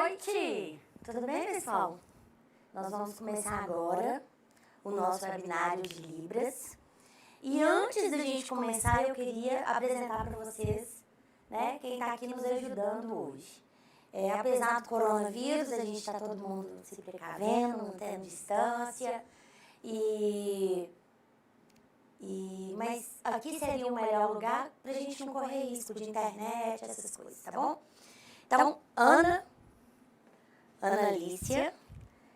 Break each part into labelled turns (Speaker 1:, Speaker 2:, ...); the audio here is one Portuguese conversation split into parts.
Speaker 1: noite! Tudo bem, pessoal? Nós vamos começar agora o nosso webinário de Libras. E antes da gente começar, eu queria apresentar para vocês, né, quem está aqui nos ajudando hoje. Apesar do coronavírus, a gente está todo mundo se precavendo, mantendo distância. Mas aqui seria o melhor lugar para a gente não correr risco de internet, essas coisas, tá bom? Então, Ana Alicia,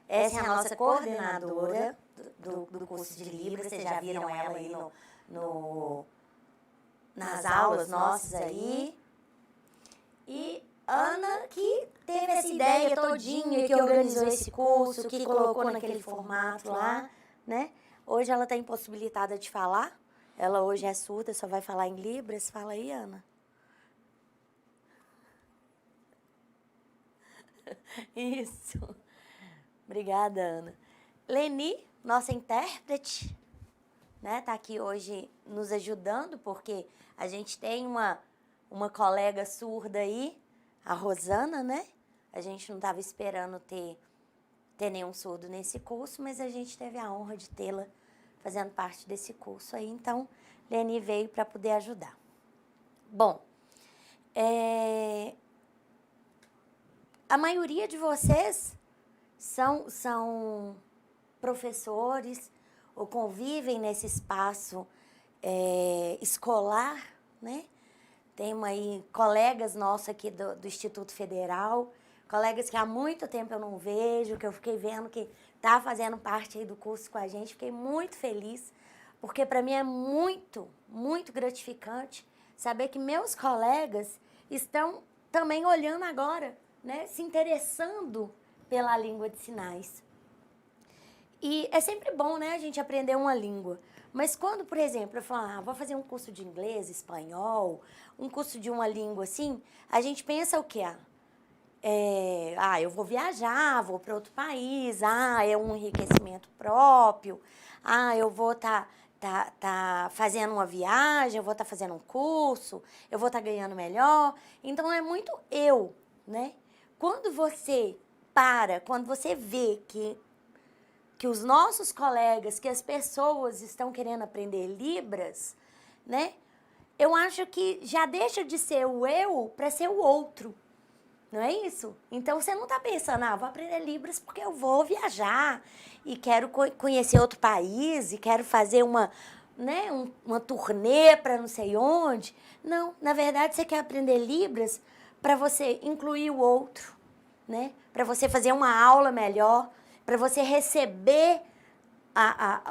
Speaker 1: essa é a nossa coordenadora do curso de Libras, vocês já viram ela aí nas aulas nossas aí. E Ana que teve essa ideia todinha, que organizou esse curso, que colocou naquele formato lá, né? Hoje ela está impossibilitada de falar, ela hoje é surda, só vai falar em Libras. Fala aí, Ana. Isso. Obrigada, Ana. Leni, nossa intérprete, né, tá aqui hoje nos ajudando, porque a gente tem uma colega surda aí, a Rosana, né? A gente não estava esperando ter nenhum surdo nesse curso, mas a gente teve a honra de tê-la fazendo parte desse curso aí. Então, Leni veio para poder ajudar. Bom, a maioria de vocês são professores ou convivem nesse espaço escolar, né? Tem aí colegas nossos aqui do Instituto Federal, colegas que há muito tempo eu não vejo, que eu fiquei vendo que tá fazendo parte aí do curso com a gente. Fiquei muito feliz, porque para mim é muito, muito gratificante saber que meus colegas estão também olhando agora, né, se interessando pela língua de sinais. E é sempre bom, né, a gente aprender uma língua. Mas quando, por exemplo, eu falo, vou fazer um curso de inglês, espanhol, um curso de uma língua assim, a gente pensa o quê? Eu vou viajar, vou para outro país, é um enriquecimento próprio, eu vou tá fazendo uma viagem, eu vou estar fazendo um curso, eu vou estar ganhando melhor. Então, é muito eu, né? Quando você vê que os nossos colegas, que as pessoas estão querendo aprender Libras, né? Eu acho que já deixa de ser o eu para ser o outro. Não é isso? Então, você não está pensando, vou aprender Libras porque eu vou viajar e quero conhecer outro país e quero fazer uma turnê para não sei onde. Não, na verdade, você quer aprender Libras para você incluir o outro, né? Para você fazer uma aula melhor, para você receber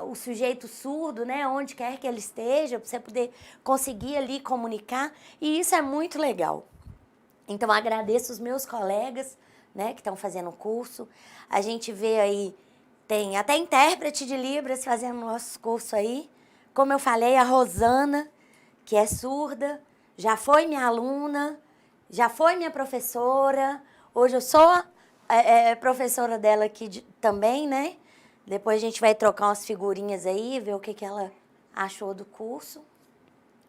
Speaker 1: o sujeito surdo, né? Onde quer que ele esteja, para você poder conseguir ali comunicar. E isso é muito legal. Então, agradeço os meus colegas, né, que estão fazendo o curso. A gente vê aí, tem até intérprete de Libras fazendo nosso curso aí. Como eu falei, a Rosana, que é surda, já foi minha aluna, já foi minha professora. Hoje eu sou professora dela aqui também, né? Depois a gente vai trocar umas figurinhas aí, ver o que ela achou do curso.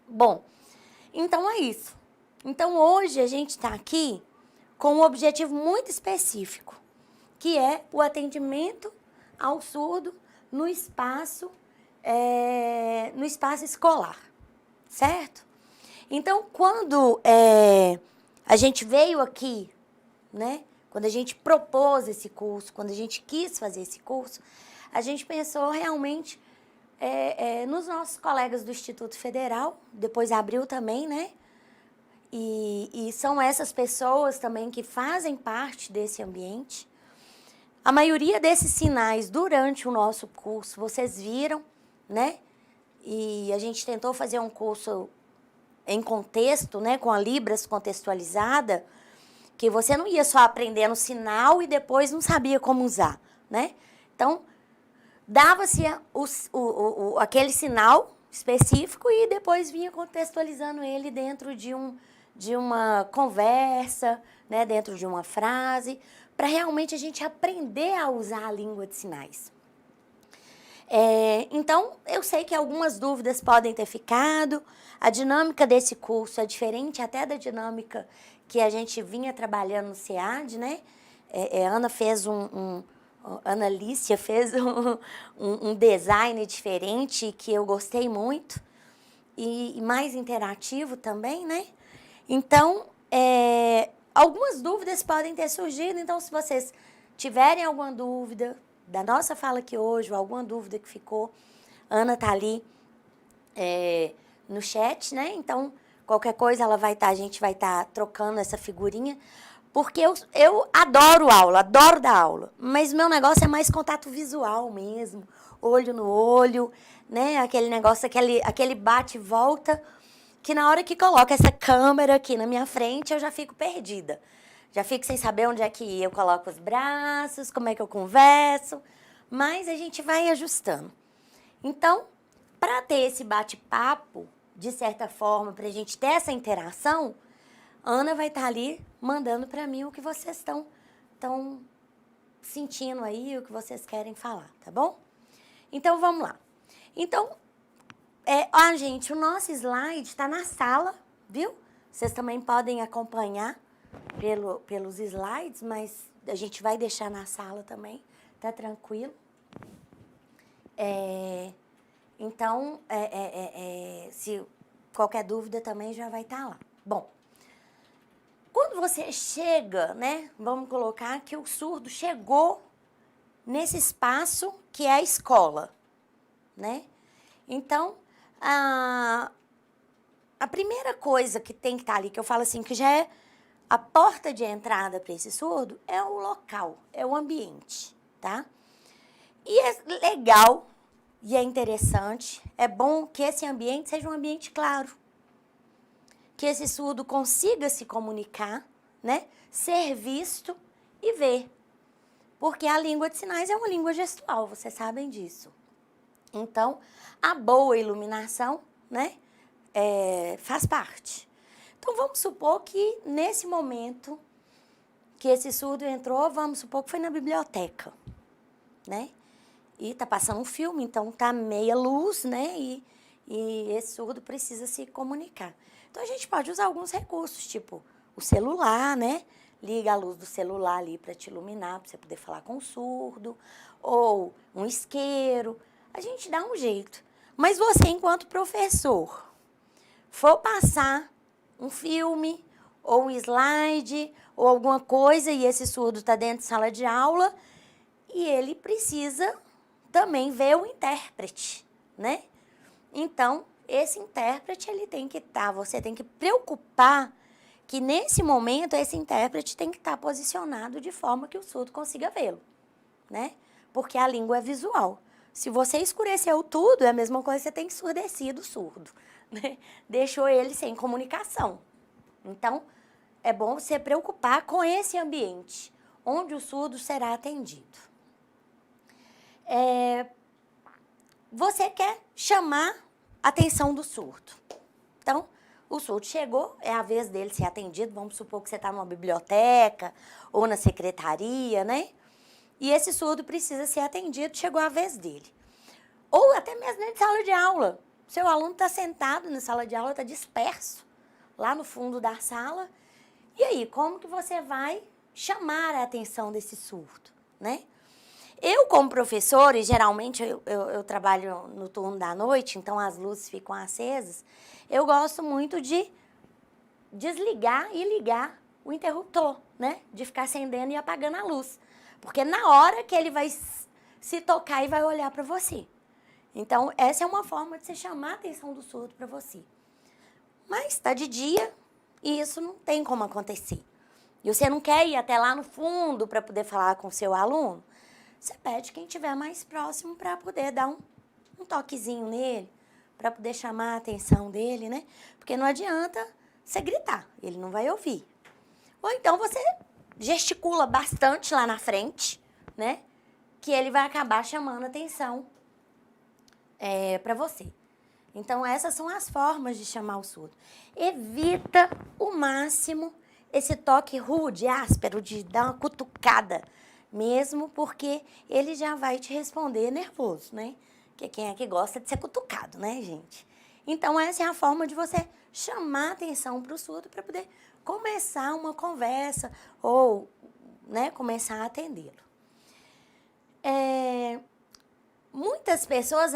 Speaker 1: Bom, então é isso. Então, hoje a gente está aqui com um objetivo muito específico, que é o atendimento ao surdo no espaço escolar, certo? Então, quando a gente veio aqui, né, quando a gente propôs esse curso, quando a gente quis fazer esse curso, a gente pensou realmente nos nossos colegas do Instituto Federal, depois abriu também, né? E são essas pessoas também que fazem parte desse ambiente. A maioria desses sinais durante o nosso curso, vocês viram, né? E a gente tentou fazer um curso em contexto, né? Com a Libras contextualizada, que você não ia só aprendendo sinal e depois não sabia como usar, né? Então, dava-se aquele sinal específico e depois vinha contextualizando ele dentro de uma conversa, né, dentro de uma frase, para realmente a gente aprender a usar a língua de sinais. Então, eu sei que algumas dúvidas podem ter ficado. A dinâmica desse curso é diferente até da dinâmica que a gente vinha trabalhando no SEAD, né? Ana fez Ana Lícia fez um design diferente que eu gostei muito e mais interativo também, né? Então, algumas dúvidas podem ter surgido, então se vocês tiverem alguma dúvida da nossa fala aqui hoje, ou alguma dúvida que ficou, Ana tá ali no chat, né? Então, qualquer coisa a gente vai estar trocando essa figurinha, porque eu adoro aula, adoro dar aula, mas meu negócio é mais contato visual mesmo, olho no olho, né? Aquele negócio, aquele bate e volta, que na hora que coloca essa câmera aqui na minha frente, eu já fico perdida. Já fico sem saber onde é que eu coloco os braços, como é que eu converso, mas a gente vai ajustando. Então, para ter esse bate-papo, de certa forma, para a gente ter essa interação, Ana vai estar ali mandando para mim o que vocês estão sentindo aí, o que vocês querem falar, tá bom? Então, vamos lá. Então, gente, o nosso slide está na sala, viu? Vocês também podem acompanhar pelos slides, mas a gente vai deixar na sala também, tá tranquilo? Então, se qualquer dúvida também já vai estar lá. Bom, quando você chega, né, vamos colocar que o surdo chegou nesse espaço que é a escola, né? Então, a primeira coisa que tem que estar ali, que eu falo assim, que já é a porta de entrada para esse surdo, é o local, é o ambiente, tá? E é legal e é interessante, é bom que esse ambiente seja um ambiente claro, que esse surdo consiga se comunicar, né, ser visto e ver. Porque a língua de sinais é uma língua gestual, vocês sabem disso. Então, a boa iluminação, né, faz parte. Então, vamos supor que nesse momento que esse surdo entrou, vamos supor que foi na biblioteca, né? E tá passando um filme, então tá meia luz, né? E esse surdo precisa se comunicar. Então, a gente pode usar alguns recursos, tipo o celular, né? Liga a luz do celular ali para te iluminar, para você poder falar com o surdo. Ou um isqueiro. A gente dá um jeito. Mas você, enquanto professor, for passar um filme, ou um slide, ou alguma coisa, e esse surdo está dentro de sala de aula, e ele precisa também ver o intérprete, né? Então, esse intérprete, ele tem que estar, você tem que preocupar que nesse momento esse intérprete tem que estar posicionado de forma que o surdo consiga vê-lo, né? Porque a língua é visual. Se você escureceu tudo, é a mesma coisa que você tem ensurdecido o surdo, né? Deixou ele sem comunicação. Então, é bom você preocupar com esse ambiente, onde o surdo será atendido. Você quer chamar a atenção do surdo. Então, o surdo chegou, é a vez dele ser atendido, vamos supor que você está numa biblioteca ou na secretaria, né? E esse surdo precisa ser atendido, chegou a vez dele. Ou até mesmo dentro de sala de aula. Seu aluno está sentado na sala de aula, está disperso lá no fundo da sala. E aí, como que você vai chamar a atenção desse surdo, né? Eu, como professora, e geralmente eu trabalho no turno da noite, então as luzes ficam acesas, eu gosto muito de desligar e ligar o interruptor, né? De ficar acendendo e apagando a luz. Porque na hora que ele vai se tocar e vai olhar para você. Então, essa é uma forma de você chamar a atenção do surdo para você. Mas está de dia e isso não tem como acontecer. E você não quer ir até lá no fundo para poder falar com o seu aluno? Você pede quem estiver mais próximo para poder dar um toquezinho nele, para poder chamar a atenção dele, né? Porque não adianta você gritar, ele não vai ouvir. Ou então você gesticula bastante lá na frente, né? Que ele vai acabar chamando a atenção para você. Então, essas são as formas de chamar o surdo. Evita o máximo esse toque rude, áspero, de dar uma cutucada mesmo, porque ele já vai te responder nervoso, né? Porque quem é que gosta de ser cutucado, né, gente? Então, essa é a forma de você chamar a atenção para o surdo para poder começar uma conversa ou né, começar a atendê-lo. Muitas pessoas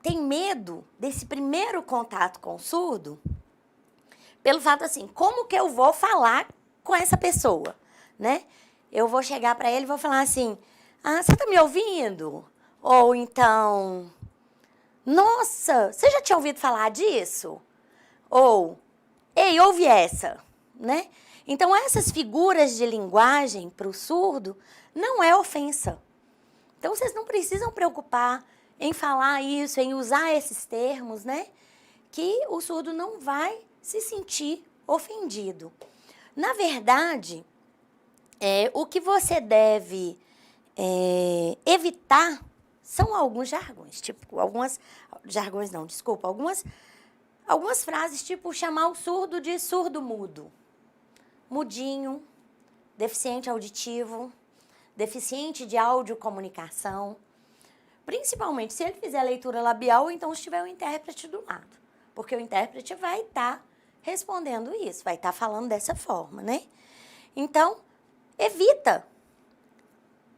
Speaker 1: têm medo desse primeiro contato com o surdo, pelo fato assim, como que eu vou falar com essa pessoa, né? Eu vou chegar para ele e vou falar assim, você tá me ouvindo? Ou então, nossa, você já tinha ouvido falar disso? Ou, ei, ouve essa, né? Então, essas figuras de linguagem para o surdo não é ofensa. Então, vocês não precisam preocupar em falar isso, em usar esses termos, né? Que o surdo não vai se sentir ofendido. Na verdade, o que você deve evitar são alguns jargões, tipo, algumas frases, tipo chamar o surdo de surdo-mudo, mudinho, deficiente auditivo, deficiente de audiocomunicação, principalmente se ele fizer leitura labial ou então se tiver um intérprete do lado, porque o intérprete vai estar respondendo isso, vai estar falando dessa forma, né? Então, evita.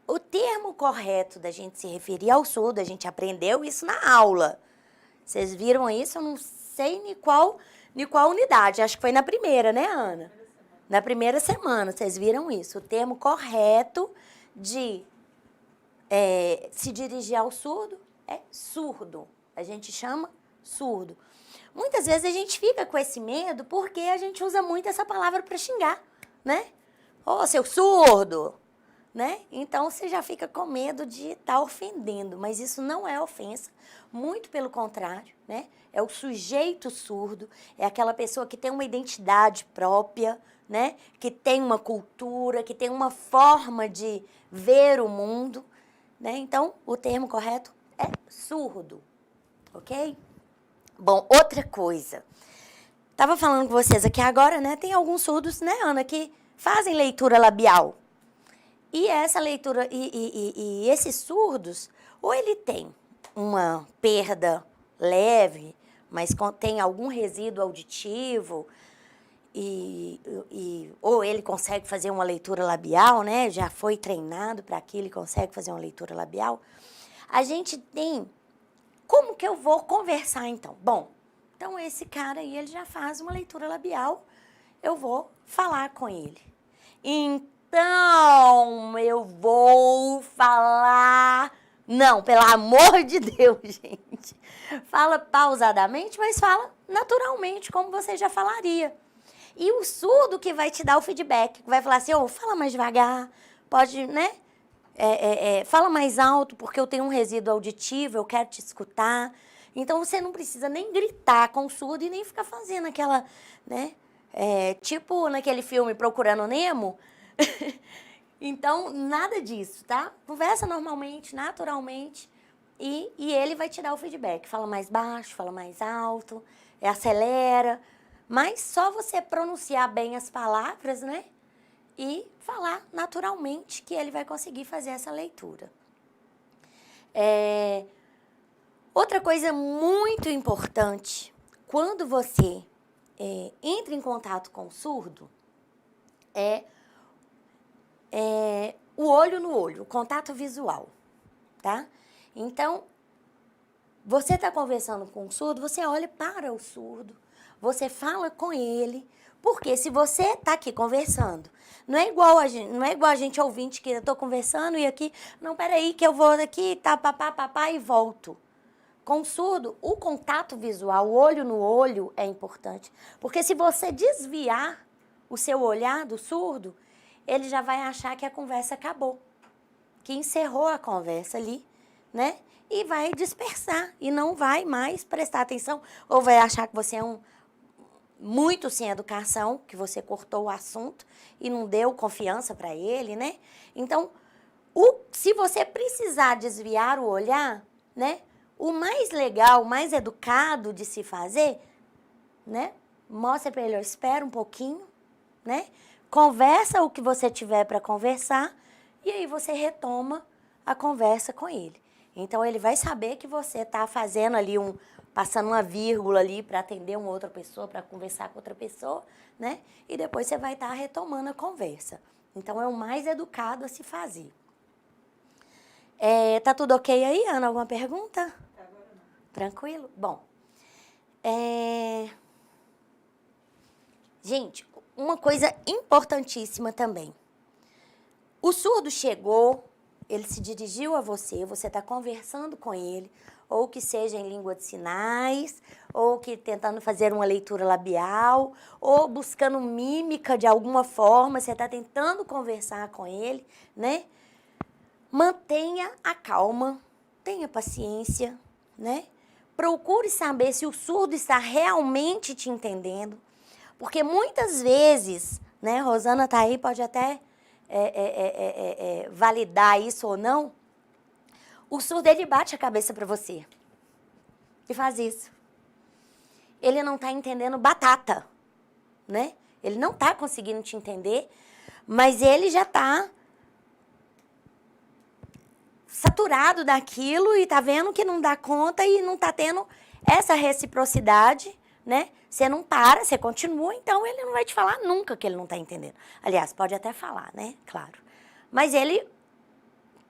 Speaker 1: O termo correto da gente se referir ao surdo, a gente aprendeu isso na aula. Vocês viram isso? Eu não sei em qual unidade. Acho que foi na primeira, né, Ana? Na primeira semana, vocês viram isso. O termo correto de se dirigir ao surdo é surdo. A gente chama surdo. Muitas vezes a gente fica com esse medo porque a gente usa muito essa palavra para xingar, né? Ô, seu surdo! Né? Então, você já fica com medo de estar ofendendo, mas isso não é ofensa, muito pelo contrário, né? É o sujeito surdo, é aquela pessoa que tem uma identidade própria, né? Que tem uma cultura, que tem uma forma de ver o mundo, né? Então, o termo correto é surdo, ok? Bom, outra coisa. Estava falando com vocês aqui agora, né? Tem alguns surdos, né, Ana, que fazem leitura labial. E essa leitura, e esses surdos, ou ele tem uma perda leve, mas tem algum resíduo auditivo, ou ele consegue fazer uma leitura labial, né? Já foi treinado para aquilo e consegue fazer uma leitura labial. A gente tem... Como que eu vou conversar, então? Bom, então esse cara aí, ele já faz uma leitura labial, eu vou falar com ele. Então, eu vou falar... Não, pelo amor de Deus, gente. Fala pausadamente, mas fala naturalmente, como você já falaria. E o surdo que vai te dar o feedback, que vai falar assim, fala mais devagar, pode, né? Fala mais alto, porque eu tenho um resíduo auditivo, eu quero te escutar. Então, você não precisa nem gritar com o surdo e nem ficar fazendo aquela, né? Tipo naquele filme Procurando Nemo. Então, nada disso, tá? Conversa normalmente, naturalmente, e ele vai te dar o feedback. Fala mais baixo, fala mais alto, acelera. Mas só você pronunciar bem as palavras, né? E falar naturalmente que ele vai conseguir fazer essa leitura. Outra coisa muito importante, quando você entra em contato com o surdo, o olho no olho, o contato visual, tá? Então, você está conversando com o surdo, você olha para o surdo, você fala com ele, porque se você está aqui conversando, não é igual a gente ouvinte que eu estou conversando e aqui, não, peraí que eu vou aqui, tá, papá, e volto. Com o surdo, o contato visual, o olho no olho é importante, porque se você desviar o seu olhar do surdo, ele já vai achar que a conversa acabou, que encerrou a conversa ali, né? E vai dispersar e não vai mais prestar atenção, ou vai achar que você é muito sem educação, que você cortou o assunto e não deu confiança para ele, né? Então, se você precisar desviar o olhar, né? O mais legal, o mais educado de se fazer, né? Mostra para ele, espera um pouquinho, né? Conversa o que você tiver para conversar e aí você retoma a conversa com ele. Então, ele vai saber que você está fazendo ali passando uma vírgula ali para atender uma outra pessoa, para conversar com outra pessoa, né? E depois você vai estar retomando a conversa. Então, é o mais educado a se fazer. Tá tudo ok aí, Ana? Alguma pergunta?
Speaker 2: Agora não.
Speaker 1: Tranquilo? Bom. Gente, uma coisa importantíssima também. O surdo chegou, ele se dirigiu a você, você está conversando com ele, ou que seja em língua de sinais, ou que tentando fazer uma leitura labial, ou buscando mímica de alguma forma, você está tentando conversar com ele, né? Mantenha a calma, tenha paciência, né? Procure saber se o surdo está realmente te entendendo, porque muitas vezes, né, Rosana está aí, pode até validar isso ou não, o surdo ele bate a cabeça para você e faz isso. Ele não está entendendo batata, né? Ele não está conseguindo te entender, mas ele já está saturado daquilo e tá vendo que não dá conta e não tá tendo essa reciprocidade, né? Você não para, você continua, então ele não vai te falar nunca que ele não tá entendendo. Aliás, pode até falar, né? Claro. Mas ele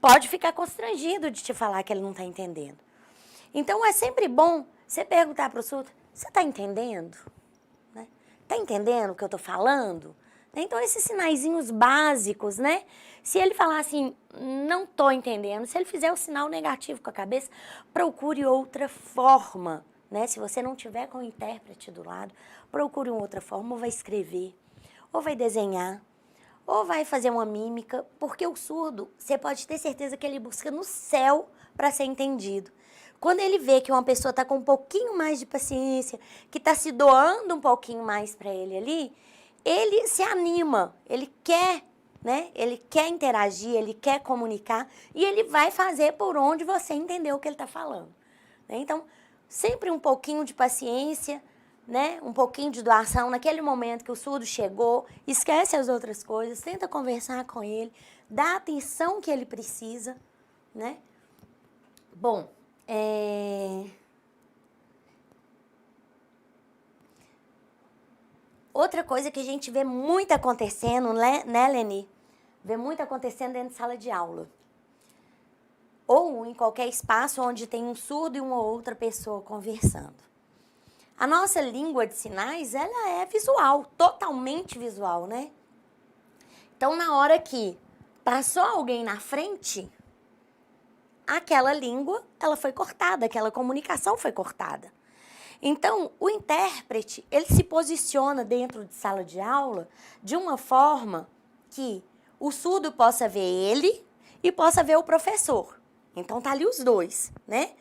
Speaker 1: pode ficar constrangido de te falar que ele não tá entendendo. Então, é sempre bom você perguntar pro surdo, você tá entendendo? Né? Tá entendendo o que eu tô falando? Então, esses sinaizinhos básicos, né? Se ele falar assim, não tô entendendo, se ele fizer o sinal negativo com a cabeça, procure outra forma, né? Se você não tiver com o intérprete do lado, procure uma outra forma, ou vai escrever, ou vai desenhar, ou vai fazer uma mímica, porque o surdo, você pode ter certeza que ele busca no céu para ser entendido. Quando ele vê que uma pessoa está com um pouquinho mais de paciência, que está se doando um pouquinho mais para ele ali, ele se anima, ele quer, né? Ele quer interagir, ele quer comunicar e ele vai fazer por onde você entendeu o que ele está falando. Né? Então, sempre um pouquinho de paciência, né? Um pouquinho de doação naquele momento que o surdo chegou, esquece as outras coisas, tenta conversar com ele, dá a atenção que ele precisa, né? Bom, outra coisa que a gente vê muito acontecendo, né, Leni? Vê muito acontecendo dentro de sala de aula. Ou em qualquer espaço onde tem um surdo e uma outra pessoa conversando. A nossa língua de sinais, ela é visual, totalmente visual, né? Então, na hora que passou alguém na frente, aquela língua, ela foi cortada, aquela comunicação foi cortada. Então, o intérprete, ele se posiciona dentro de sala de aula de uma forma que o surdo possa ver ele e possa ver o professor. Então, tá ali os dois, né?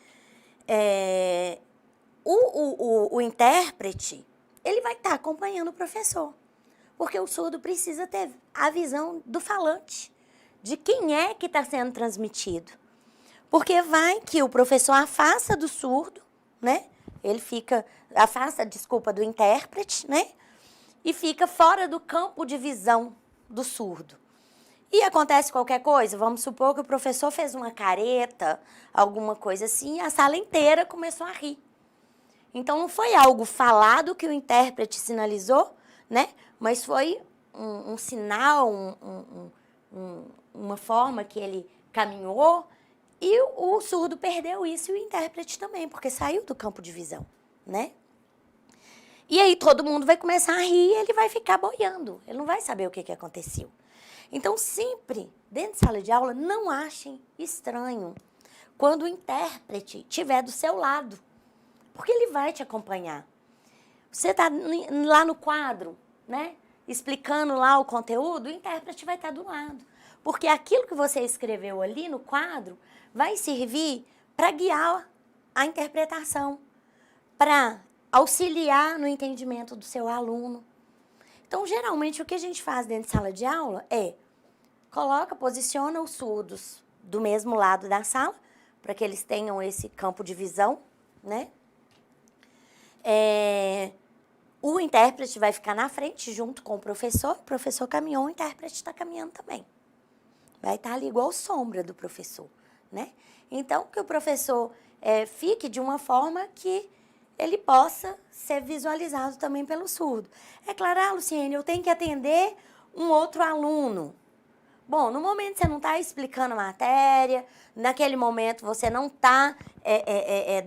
Speaker 1: O intérprete, ele vai estar acompanhando o professor, porque o surdo precisa ter a visão do falante, de quem é que está sendo transmitido. Porque vai que o professor afasta do surdo, né? Ele afasta, do intérprete, né? E fica fora do campo de visão do surdo. E acontece qualquer coisa, vamos supor que o professor fez uma careta, alguma coisa assim, e a sala inteira começou a rir. Então, não foi algo falado que o intérprete sinalizou, né? Mas foi um sinal, uma forma que ele caminhou. E o surdo perdeu isso e o intérprete também, porque saiu do campo de visão, né? E aí todo mundo vai começar a rir e ele vai ficar boiando. Ele não vai saber o que aconteceu. Então, sempre, dentro de sala de aula, não achem estranho quando o intérprete estiver do seu lado, porque ele vai te acompanhar. Você está lá no quadro, né? Explicando lá o conteúdo, o intérprete vai estar do lado. Porque aquilo que você escreveu ali no quadro vai servir para guiar a interpretação, para auxiliar no entendimento do seu aluno. Então, geralmente, o que a gente faz dentro de sala de aula é posiciona os surdos do mesmo lado da sala, para que eles tenham esse campo de visão, né? O intérprete vai ficar na frente junto com o professor caminhou, o intérprete está caminhando também. Vai estar ali igual sombra do professor, né? Então, que o professor fique de uma forma que ele possa ser visualizado também pelo surdo. É claro, Luciene, eu tenho que atender um outro aluno. Bom, no momento você não está explicando a matéria, naquele momento você não está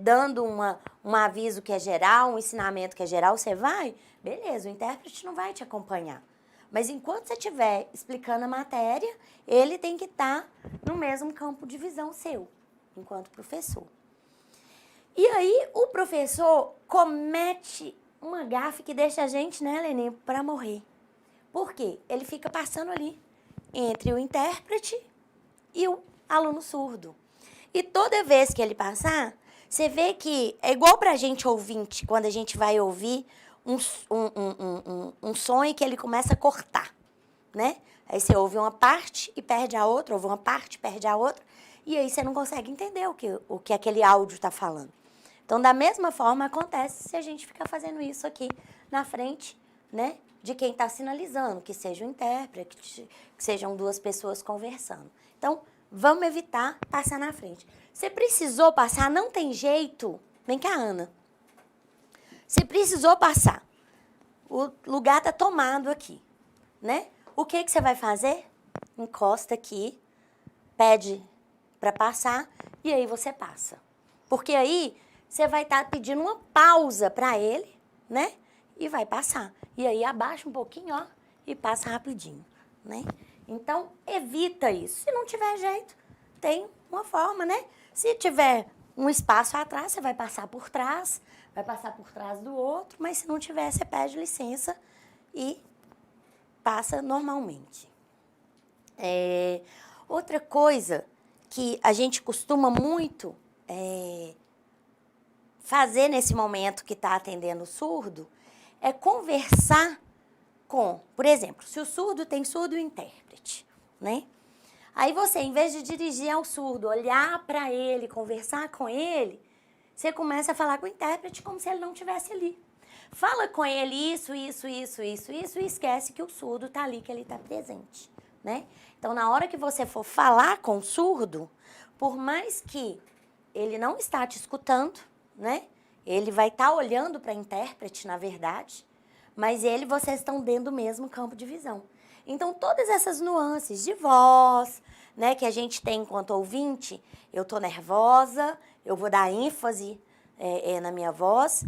Speaker 1: dando um aviso que é geral, um ensinamento que é geral, você vai, beleza, o intérprete não vai te acompanhar. Mas enquanto você estiver explicando a matéria, ele tem que estar no mesmo campo de visão seu, enquanto professor. E aí o professor comete uma gafe que deixa a gente, né, Leninha, para morrer. Por quê? Ele fica passando ali entre o intérprete e o aluno surdo. E toda vez que ele passar, você vê que é igual pra gente ouvinte, quando a gente vai ouvir um som e que ele começa a cortar, né? Aí você ouve uma parte e perde a outra, ouve uma parte e perde a outra, e aí você não consegue entender o que aquele áudio está falando. Então, da mesma forma, acontece se a gente ficar fazendo isso aqui na frente, né, de quem está sinalizando, que seja um intérprete, que sejam duas pessoas conversando. Então, vamos evitar passar na frente. Você precisou passar, não tem jeito. Vem cá, Ana. Você precisou passar. O lugar está tomado aqui, né? O que você vai fazer? Encosta aqui, pede para passar e aí você passa. Porque aí você vai estar pedindo uma pausa para ele, né? E vai passar. E aí abaixa um pouquinho, ó, e passa rapidinho, né? Então, evita isso. Se não tiver jeito, tem uma forma, né? Se tiver um espaço atrás, você vai passar por trás do outro, mas se não tiver, você pede licença e passa normalmente. Outra coisa que a gente costuma muito fazer nesse momento que está atendendo o surdo é conversar com, por exemplo, se o surdo tem surdo intérprete, né? Aí você, em vez de dirigir ao surdo, olhar para ele, conversar com ele, você começa a falar com o intérprete como se ele não estivesse ali. Fala com ele isso, e esquece que o surdo está ali, que ele está presente, né? Então, na hora que você for falar com o surdo, por mais que ele não está te escutando, né? Ele vai estar olhando para a intérprete, na verdade, mas vocês estão dentro do mesmo campo de visão. Então, todas essas nuances de voz, né, que a gente tem enquanto ouvinte, eu estou nervosa, eu vou dar ênfase na minha voz,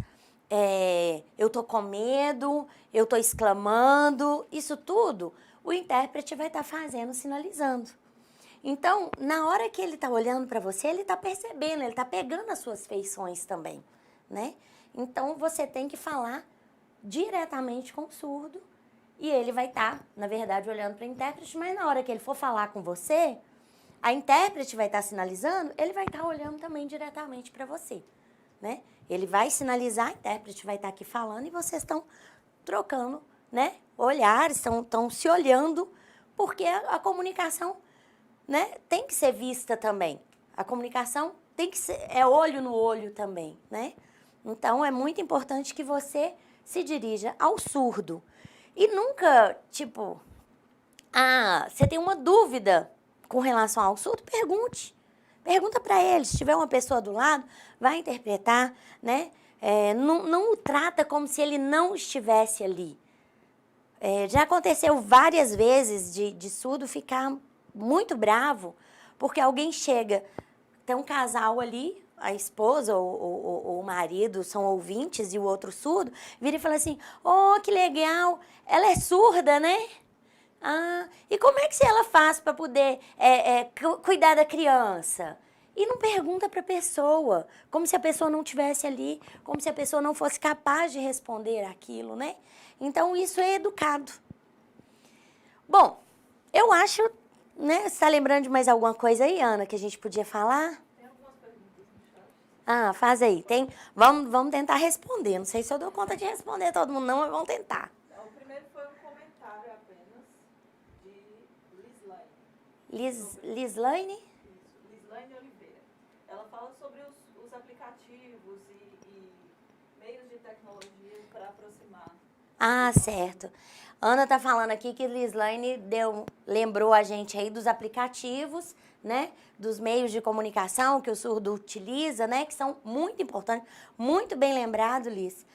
Speaker 1: eu estou com medo, eu estou exclamando, isso tudo o intérprete vai estar fazendo, sinalizando. Então, na hora que ele está olhando para você, ele está percebendo, ele está pegando as suas feições também, né? Então, você tem que falar diretamente com o surdo e ele vai estar, na verdade, olhando para a intérprete, mas na hora que ele for falar com você, a intérprete vai estar sinalizando, ele vai estar olhando também diretamente para você, né? Ele vai sinalizar, a intérprete vai estar aqui falando e vocês estão trocando, né, olhares, estão se olhando, porque a comunicação, né, tem que ser vista também. A comunicação tem que ser, olho no olho também, né? Então, é muito importante que você se dirija ao surdo. E nunca, tipo, você tem uma dúvida com relação ao surdo, pergunte. Pergunta para ele, se tiver uma pessoa do lado, vai interpretar, né? Não o trata como se ele não estivesse ali. Já aconteceu várias vezes de surdo ficar muito bravo, porque alguém chega, tem um casal ali, a esposa ou o marido são ouvintes e o outro surdo, vira e fala assim, oh, que legal, ela é surda, né? E como é que ela faz para poder cuidar da criança? E não pergunta para a pessoa, como se a pessoa não estivesse ali, como se a pessoa não fosse capaz de responder aquilo, né? Então, isso é educado. Bom, eu acho, né? Você está lembrando de mais alguma coisa aí, Ana, que a gente podia falar?
Speaker 2: Tem algumas perguntas no chat.
Speaker 1: Faz aí. Vamos tentar responder. Não sei se eu dou conta de responder todo mundo, não, mas vamos tentar.
Speaker 2: O primeiro foi um comentário apenas de Lislaine.
Speaker 1: Lislaine?
Speaker 2: Isso, Lislaine Oliveira. Ela fala sobre os aplicativos e meios de tecnologia para aproximar.
Speaker 1: Certo. Ana está falando aqui que Lislaine lembrou a gente aí dos aplicativos, né? Dos meios de comunicação que o surdo utiliza, né? Que são muito importantes, muito bem lembrado, Liz.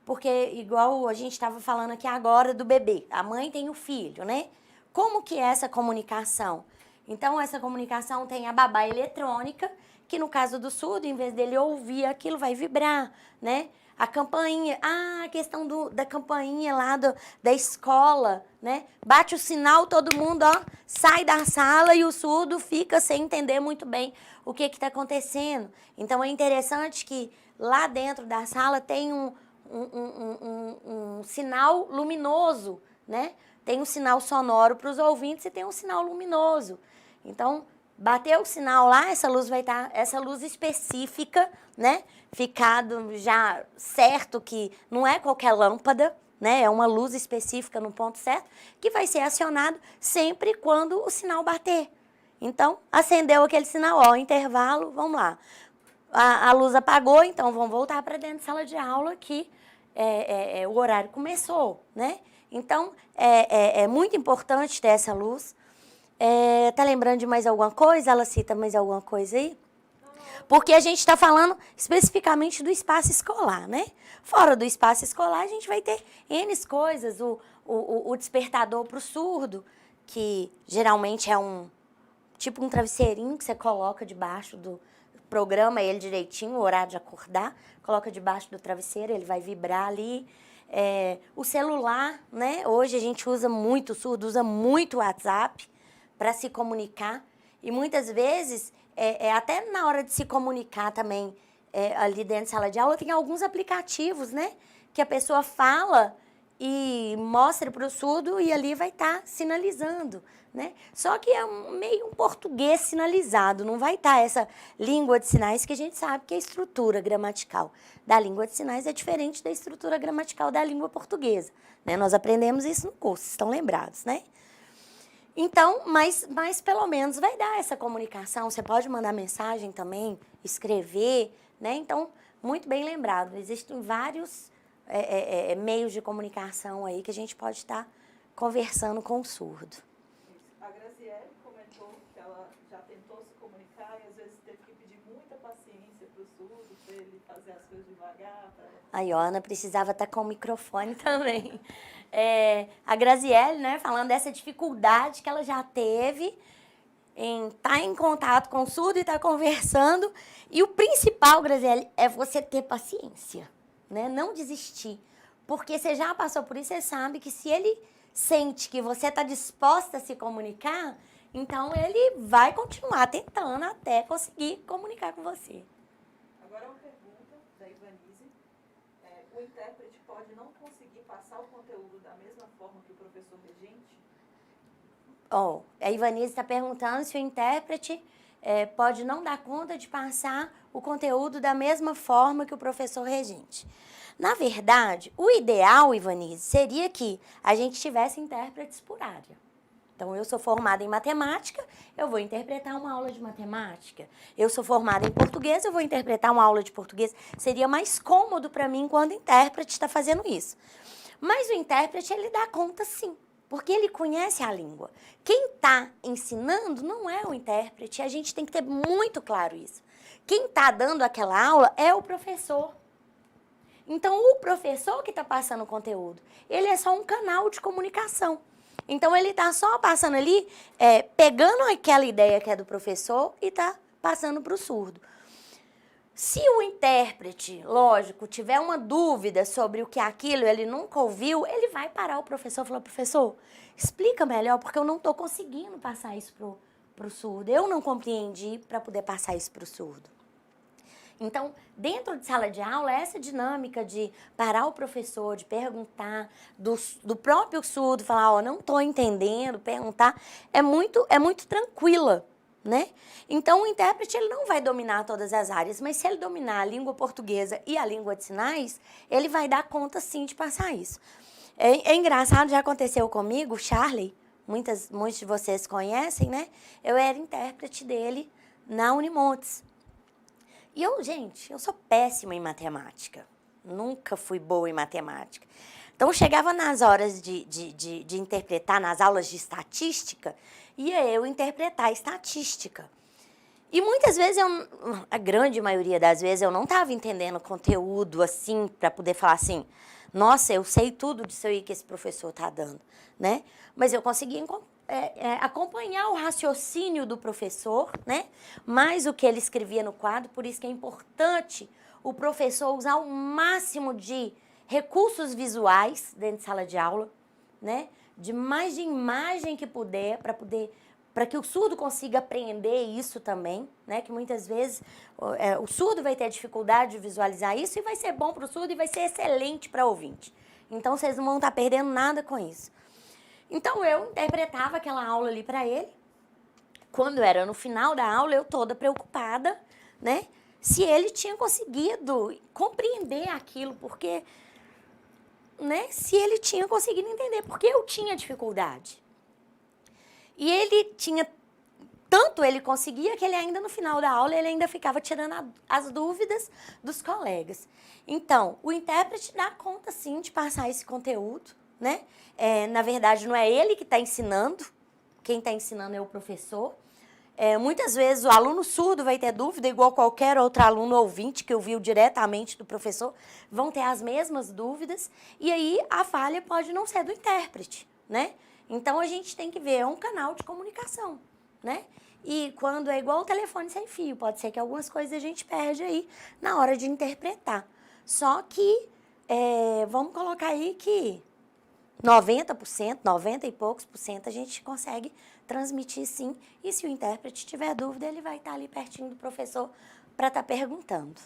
Speaker 1: Porque igual a gente estava falando aqui agora do bebê, a mãe tem o filho, né? como que é essa comunicação? Então, essa comunicação tem a babá eletrônica, que no caso do surdo, em vez dele ouvir aquilo, vai vibrar, né? A campainha, a questão da campainha lá da escola, né? Bate o sinal, todo mundo, ó, sai da sala e o surdo fica sem entender muito bem o que está acontecendo. Então, é interessante que lá dentro da sala tem um sinal luminoso, né? Tem um sinal sonoro para os ouvintes e tem um sinal luminoso. Então, bateu o sinal lá, essa luz vai estar, essa luz específica, né? Ficado já certo que não é qualquer lâmpada, né? É uma luz específica no ponto certo, que vai ser acionado sempre quando o sinal bater. Então, acendeu aquele sinal, ó, intervalo, vamos lá. A luz apagou, então vamos voltar para dentro da sala de aula que o horário começou, né? Então, é muito importante ter essa luz. Tá lembrando de mais alguma coisa? Ela cita mais alguma coisa aí? Porque a gente está falando especificamente do espaço escolar, né? Fora do espaço escolar, a gente vai ter N coisas. O despertador para o surdo, que geralmente é tipo um travesseirinho que você coloca debaixo programa ele direitinho, o horário de acordar, coloca debaixo do travesseiro, ele vai vibrar ali. O celular, né? Hoje a gente usa muito, o surdo usa muito o WhatsApp para se comunicar. E muitas vezes, até na hora de se comunicar também, ali dentro da sala de aula, tem alguns aplicativos, né? Que a pessoa fala e mostra para o surdo e ali vai estar sinalizando, né? Só que é meio um português sinalizado, não vai estar essa língua de sinais que a gente sabe que a estrutura gramatical da língua de sinais é diferente da estrutura gramatical da língua portuguesa, né? Nós aprendemos isso no curso, estão lembrados, né? Então, mas pelo menos vai dar essa comunicação, você pode mandar mensagem também, escrever, né? Então, muito bem lembrado, existem vários meios de comunicação aí que a gente pode estar conversando com o surdo.
Speaker 2: A Graziele comentou que ela já tentou se comunicar e às vezes teve que pedir muita paciência para o surdo, para ele fazer as coisas devagar.
Speaker 1: Aí, ó, a Ana precisava estar com o microfone também. A Graziele, né, falando dessa dificuldade que ela já teve em estar em contato com o surdo e estar conversando. E o principal, Graziele, é você ter paciência, né? Não desistir. Porque você já passou por isso, você sabe que se ele sente que você está disposta a se comunicar, então ele vai continuar tentando até conseguir comunicar com você.
Speaker 2: Agora uma pergunta da Ivanise. O intérprete pode não conseguir passar o conteúdo da mesma forma que o professor regente?
Speaker 1: A Ivanise está perguntando se o intérprete pode não dar conta de passar o conteúdo da mesma forma que o professor regente. Na verdade, o ideal, Ivanise, seria que a gente tivesse intérpretes por área. Então, eu sou formada em matemática, eu vou interpretar uma aula de matemática. Eu sou formada em português, eu vou interpretar uma aula de português. Seria mais cômodo para mim quando o intérprete está fazendo isso. Mas o intérprete, ele dá conta sim, porque ele conhece a língua. Quem está ensinando não é o intérprete, a gente tem que ter muito claro isso. Quem está dando aquela aula é o professor. Então, o professor que está passando o conteúdo, ele é só um canal de comunicação. Então, ele está só passando ali, pegando aquela ideia que é do professor e está passando para o surdo. Se o intérprete, lógico, tiver uma dúvida sobre o que é aquilo, ele nunca ouviu, ele vai parar o professor e falar, professor, explica melhor, porque eu não estou conseguindo passar isso para o surdo. Eu não compreendi para poder passar isso para o surdo. Então, dentro de sala de aula, essa dinâmica de parar o professor, de perguntar, do próprio surdo, falar, não estou entendendo, perguntar, é muito tranquila, né? Então, o intérprete ele não vai dominar todas as áreas, mas se ele dominar a língua portuguesa e a língua de sinais, ele vai dar conta, sim, de passar isso. É engraçado, já aconteceu comigo, o Charlie, muitos de vocês conhecem, né? Eu era intérprete dele na Unimontes. E eu sou péssima em matemática. Nunca fui boa em matemática. Então, chegava nas horas de interpretar, nas aulas de estatística, ia eu interpretar a estatística. E muitas vezes, a grande maioria das vezes, eu não estava entendendo o conteúdo assim, para poder falar assim, nossa, eu sei tudo disso aí que esse professor está dando, né? Mas eu conseguia acompanhar o raciocínio do professor, né? Mais o que ele escrevia no quadro, por isso que é importante o professor usar o máximo de recursos visuais dentro de sala de aula, né? De mais de imagem que puder, para que o surdo consiga aprender isso também, né? Que muitas vezes o surdo vai ter dificuldade de visualizar isso e vai ser bom para o surdo e vai ser excelente para o ouvinte. Então, vocês não vão estar perdendo nada com isso. Então, eu interpretava aquela aula ali para ele. Quando era no final da aula, eu toda preocupada, né? Se ele tinha conseguido compreender aquilo, porque, né? Se ele tinha conseguido entender, porque eu tinha dificuldade. E ele tinha, tanto ele conseguia que ele ainda no final da aula, ele ainda ficava tirando as dúvidas dos colegas. Então, o intérprete dá conta, sim, de passar esse conteúdo, né? Na verdade, não é ele que está ensinando, quem está ensinando é o professor. Muitas vezes o aluno surdo vai ter dúvida, igual qualquer outro aluno ouvinte que ouviu diretamente do professor, vão ter as mesmas dúvidas, e aí a falha pode não ser do intérprete, né? Então, a gente tem que ver, é um canal de comunicação, né? E quando é igual o telefone sem fio, pode ser que algumas coisas a gente perde aí na hora de interpretar. Só que, vamos colocar aí que 90%, 90 e poucos por cento a gente consegue transmitir sim. E se o intérprete tiver dúvida, ele vai estar ali pertinho do professor para estar perguntando.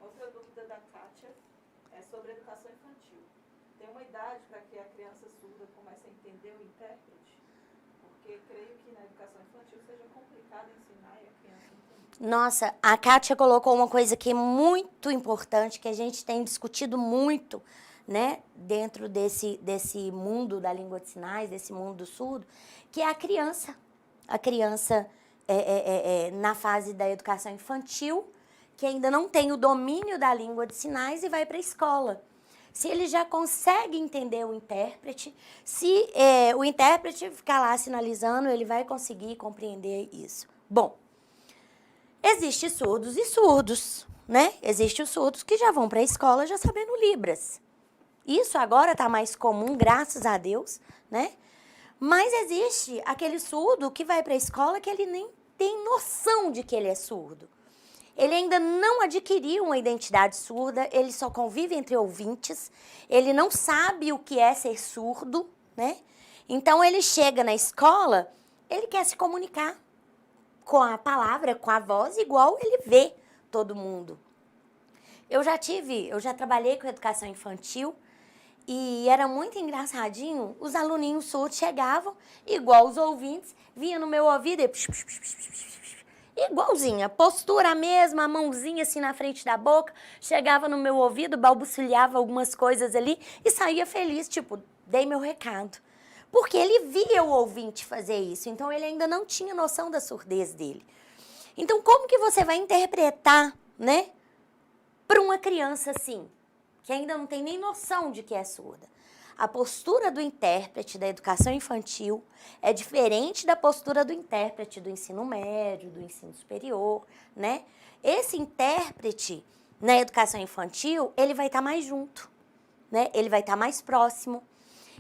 Speaker 2: Outra dúvida da Kátia é sobre educação infantil. Tem uma idade para que a criança surda comece a entender o intérprete? Porque creio que na educação infantil seja complicado ensinar e a criança entender.
Speaker 1: Nossa, a Kátia colocou uma coisa que é muito importante, que a gente tem discutido muito, né, dentro desse mundo da língua de sinais, desse mundo do surdo, que é a criança. A criança na fase da educação infantil, que ainda não tem o domínio da língua de sinais e vai para a escola. Se ele já consegue entender o intérprete, se o intérprete ficar lá sinalizando, ele vai conseguir compreender isso. Bom, existem surdos e surdos, né? Existem os surdos que já vão para a escola já sabendo Libras. Isso agora está mais comum, graças a Deus, né? Mas existe aquele surdo que vai para a escola que ele nem tem noção de que ele é surdo. Ele ainda não adquiriu uma identidade surda, ele só convive entre ouvintes, ele não sabe o que é ser surdo, né? Então, ele chega na escola, ele quer se comunicar com a palavra, com a voz, igual ele vê todo mundo. Eu já trabalhei com educação infantil, e era muito engraçadinho, os aluninhos surdos chegavam, igual os ouvintes, vinha no meu ouvido e igualzinha, postura mesma, a mãozinha assim na frente da boca, chegava no meu ouvido, balbuciava algumas coisas ali e saía feliz, tipo, dei meu recado. Porque ele via o ouvinte fazer isso, então ele ainda não tinha noção da surdez dele. Então, como que você vai interpretar, né, para uma criança assim, que ainda não tem nem noção de que é surda? A postura do intérprete da educação infantil é diferente da postura do intérprete do ensino médio, do ensino superior, né? Esse intérprete na educação infantil, ele vai estar mais junto, né? Ele vai estar mais próximo,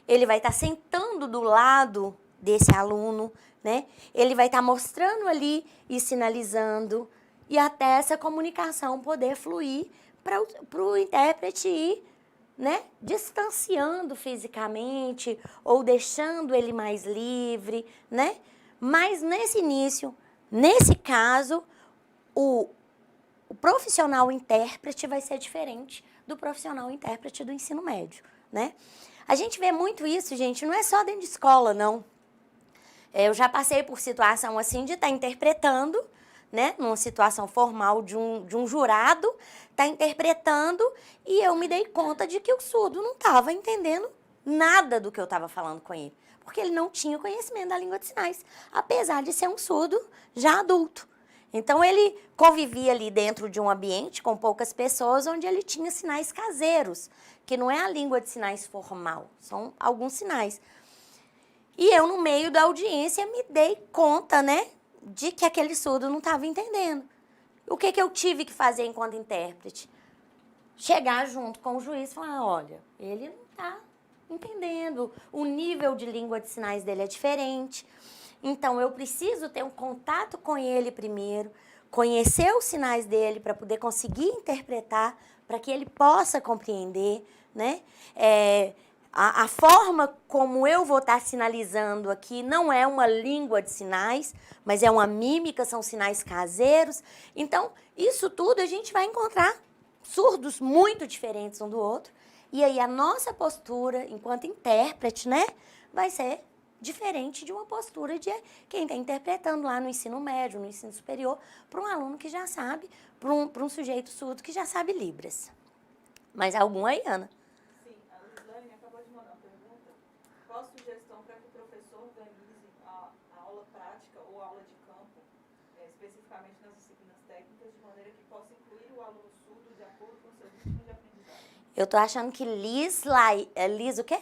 Speaker 1: ele vai estar sentando do lado desse aluno, né? Ele vai estar mostrando ali e sinalizando, e até essa comunicação poder fluir para o intérprete ir, né, distanciando fisicamente ou deixando ele mais livre, né? Mas nesse início, nesse caso, o profissional intérprete vai ser diferente do profissional intérprete do ensino médio, né? A gente vê muito isso, gente, não é só dentro de escola, não. Eu já passei por situação assim de estar interpretando, né, numa situação formal de um jurado, está interpretando, e eu me dei conta de que o surdo não estava entendendo nada do que eu estava falando com ele, porque ele não tinha conhecimento da língua de sinais, apesar de ser um surdo já adulto. Então, ele convivia ali dentro de um ambiente com poucas pessoas, onde ele tinha sinais caseiros, que não é a língua de sinais formal, são alguns sinais. E eu, no meio da audiência, me dei conta, né, de que aquele surdo não estava entendendo. O que eu tive que fazer enquanto intérprete? Chegar junto com o juiz e falar, olha, ele não está entendendo. O nível de língua de sinais dele é diferente. Então, eu preciso ter um contato com ele primeiro, conhecer os sinais dele para poder conseguir interpretar, para que ele possa compreender, né? A forma como eu vou estar sinalizando aqui não é uma língua de sinais, mas é uma mímica, são sinais caseiros. Então, isso tudo a gente vai encontrar surdos muito diferentes um do outro. E aí a nossa postura, enquanto intérprete, né, vai ser diferente de uma postura de quem está interpretando lá no ensino médio, no ensino superior, para um aluno que já sabe, para um sujeito surdo que já sabe Libras. Mais algum aí, Ana?
Speaker 2: Sim, a Lislane acabou de mandar uma pergunta. Qual a sugestão para que o professor organize a aula prática ou aula de campo, especificamente nas disciplinas técnicas, de maneira que possa incluir o aluno surdo de acordo com o seu ritmo de aprendizagem?
Speaker 1: Eu tô achando que Liz o quê?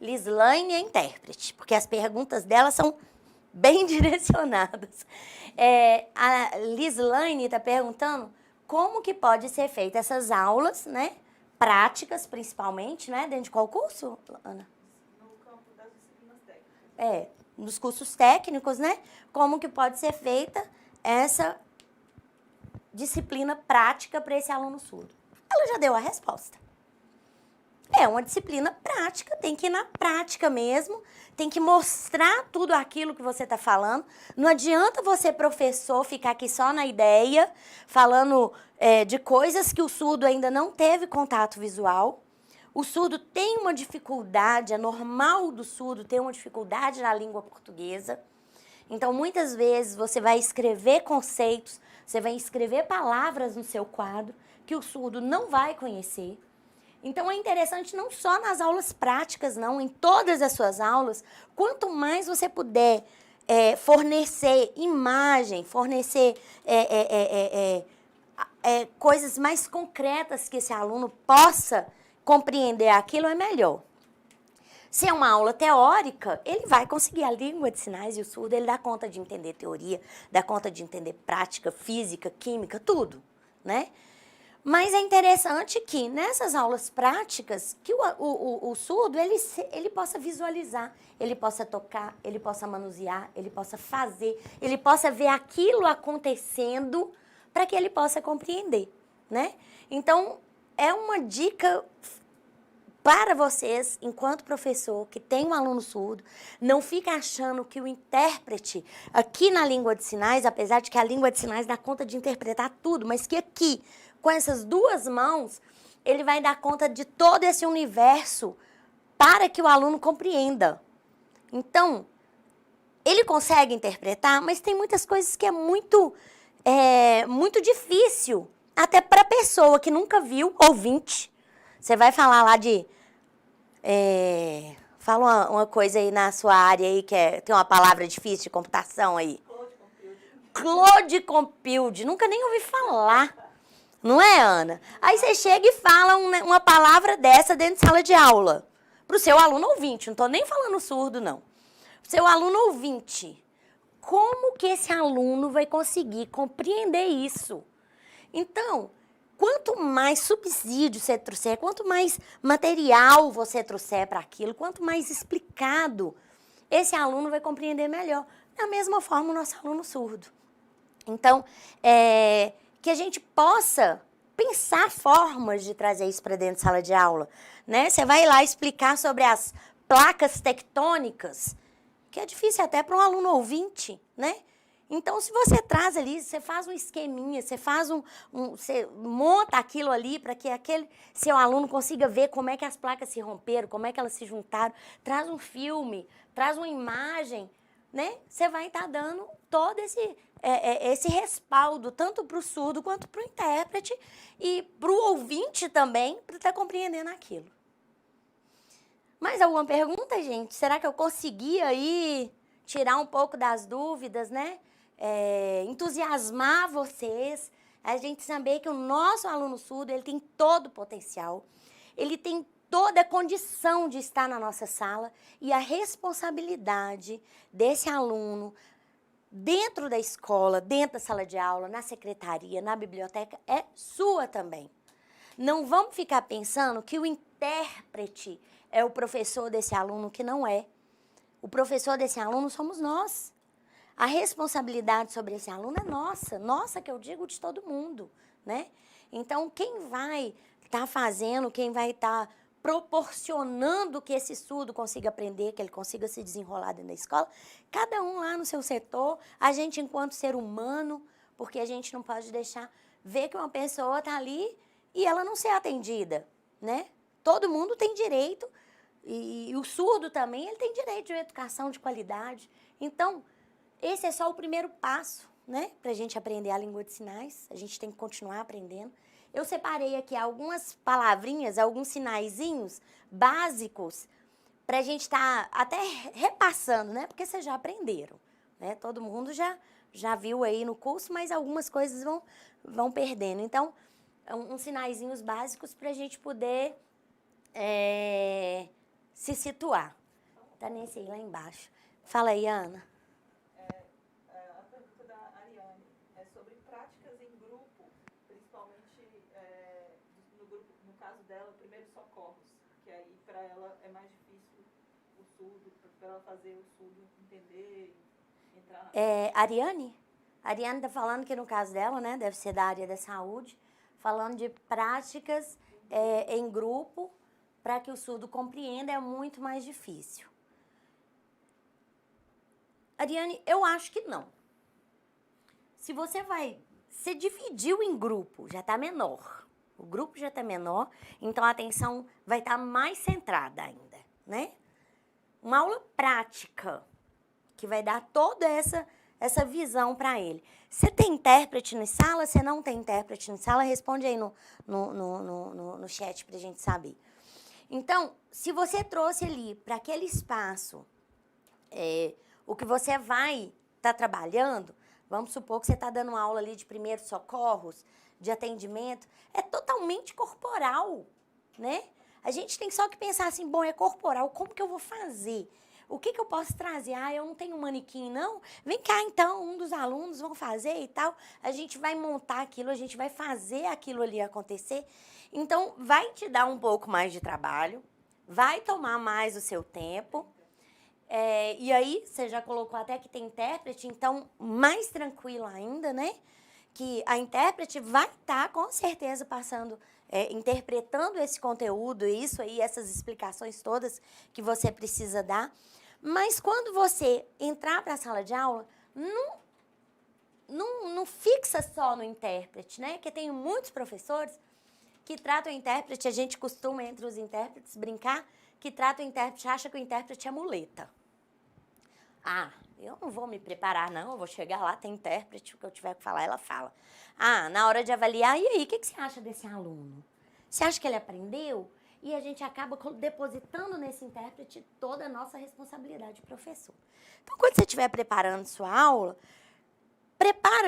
Speaker 1: Lislane é intérprete, porque as perguntas dela são bem direcionadas. A Lislane está perguntando como que pode ser feita essas aulas, né? Práticas, principalmente, né? Dentro de qual curso, Ana?
Speaker 2: No campo das disciplinas técnicas.
Speaker 1: Nos cursos técnicos, né? Como que pode ser feita essa disciplina prática para esse aluno surdo? Ela já deu a resposta. É uma disciplina prática, tem que ir na prática mesmo, tem que mostrar tudo aquilo que você está falando. Não adianta você, professor, ficar aqui só na ideia, falando de coisas que o surdo ainda não teve contato visual. O surdo tem uma dificuldade, é normal do surdo ter uma dificuldade na língua portuguesa. Então, muitas vezes, você vai escrever conceitos, você vai escrever palavras no seu quadro que o surdo não vai conhecer. Então, é interessante não só nas aulas práticas, não, em todas as suas aulas, quanto mais você puder fornecer imagem, fornecer coisas mais concretas que esse aluno possa compreender aquilo, é melhor. Se é uma aula teórica, ele vai conseguir a língua de sinais e o surdo, ele dá conta de entender teoria, dá conta de entender prática, física, química, tudo, né? Mas é interessante que nessas aulas práticas, que o surdo ele possa visualizar, ele possa tocar, ele possa manusear, ele possa fazer, ele possa ver aquilo acontecendo para que ele possa compreender, né? Então, é uma dica para vocês, enquanto professor, que tem um aluno surdo, não fica achando que o intérprete, aqui na língua de sinais, apesar de que a língua de sinais dá conta de interpretar tudo, mas que aqui, com essas duas mãos, ele vai dar conta de todo esse universo para que o aluno compreenda. Então, ele consegue interpretar, mas tem muitas coisas que é muito difícil, até para a pessoa que nunca viu, ouvinte. Você vai falar lá de... fala uma coisa aí na sua área aí, que tem uma palavra difícil de computação aí. Claude Compute. Nunca nem ouvi falar. Não é, Ana? Aí você chega e fala uma palavra dessa dentro de sala de aula. Para o seu aluno ouvinte. Não estou nem falando surdo, não. Seu aluno ouvinte. Como que esse aluno vai conseguir compreender isso? Então, quanto mais subsídio você trouxer, quanto mais material você trouxer para aquilo, quanto mais explicado, esse aluno vai compreender melhor. Da mesma forma, o nosso aluno surdo. Então, que a gente possa pensar formas de trazer isso para dentro de sala de aula, né? Você vai lá explicar sobre as placas tectônicas, que é difícil até para um aluno ouvinte, né? Então, se você traz ali, você faz um esqueminha, você faz você monta aquilo ali para que aquele seu aluno consiga ver como é que as placas se romperam, como é que elas se juntaram, traz um filme, traz uma imagem, né? Você vai estar dando todo esse respaldo, tanto para o surdo quanto para o intérprete e para o ouvinte também, para estar compreendendo aquilo. Mais alguma pergunta, gente? Será que eu consegui aí tirar um pouco das dúvidas, né? Entusiasmar vocês, a gente saber que o nosso aluno surdo, ele tem todo o potencial, ele tem toda a condição de estar na nossa sala e a responsabilidade desse aluno dentro da escola, dentro da sala de aula, na secretaria, na biblioteca, é sua também. Não vamos ficar pensando que o intérprete é o professor desse aluno que não é. O professor desse aluno somos nós. A responsabilidade sobre esse aluno é nossa que eu digo de todo mundo, né? Então, quem vai estar fazendo, quem vai estar proporcionando que esse surdo consiga aprender, que ele consiga se desenrolar dentro da escola, cada um lá no seu setor, a gente enquanto ser humano, porque a gente não pode deixar ver que uma pessoa está ali e ela não ser atendida, né? Todo mundo tem direito, e o surdo também, ele tem direito de uma educação de qualidade. Então, esse é só o primeiro passo, né? Para a gente aprender a língua de sinais, a gente tem que continuar aprendendo. Eu separei aqui algumas palavrinhas, alguns sinaizinhos básicos para a gente estar até repassando, né? Porque vocês já aprenderam, né? Todo mundo já viu aí no curso, mas algumas coisas vão perdendo. Então, uns sinaizinhos básicos para a gente poder se situar. Tá nesse aí lá embaixo. Fala aí, Ana.
Speaker 2: A pergunta da Ariane é sobre práticas em grupo, principalmente no grupo, no caso dela, primeiros socorros, que aí para ela é mais difícil o surdo, para ela fazer o surdo entender, entrar na...
Speaker 1: Ariane? A Ariane está falando que no caso dela, né, deve ser da área da saúde, falando de práticas em grupo, para que o surdo compreenda, é muito mais difícil. Ariane, eu acho que não. Se você dividiu em grupo, já está menor. O grupo já está menor, então a atenção vai estar mais centrada ainda, né? Uma aula prática, que vai dar toda essa visão para ele. Você tem intérprete na sala? Você não tem intérprete na sala? Responde aí no chat para a gente saber. Então, se você trouxe ali para aquele espaço o que você vai estar trabalhando, vamos supor que você está dando uma aula ali de primeiros socorros, de atendimento, é totalmente corporal, né? A gente tem só que pensar assim, bom, é corporal, como que eu vou fazer? O que eu posso trazer? Ah, eu não tenho manequim, não? Vem cá, então, um dos alunos vão fazer e tal. A gente vai montar aquilo, a gente vai fazer aquilo ali acontecer. Então, vai te dar um pouco mais de trabalho, vai tomar mais o seu tempo. E aí, você já colocou até que tem intérprete, então, mais tranquilo ainda, né? Que a intérprete vai estar, com certeza, passando, interpretando esse conteúdo, isso aí, essas explicações todas que você precisa dar. Mas quando você entrar para a sala de aula, não fixa só no intérprete, né? Porque tem muitos professores que tratam o intérprete, a gente costuma, entre os intérpretes, brincar, que tratam o intérprete, acha que o intérprete é muleta. Ah, eu não vou me preparar, não, eu vou chegar lá, tem intérprete, o que eu tiver que falar, ela fala. Ah, na hora de avaliar, e aí, o que você acha desse aluno? Você acha que ele aprendeu? E a gente acaba depositando nesse intérprete toda a nossa responsabilidade de professor. Então, quando você estiver preparando sua aula,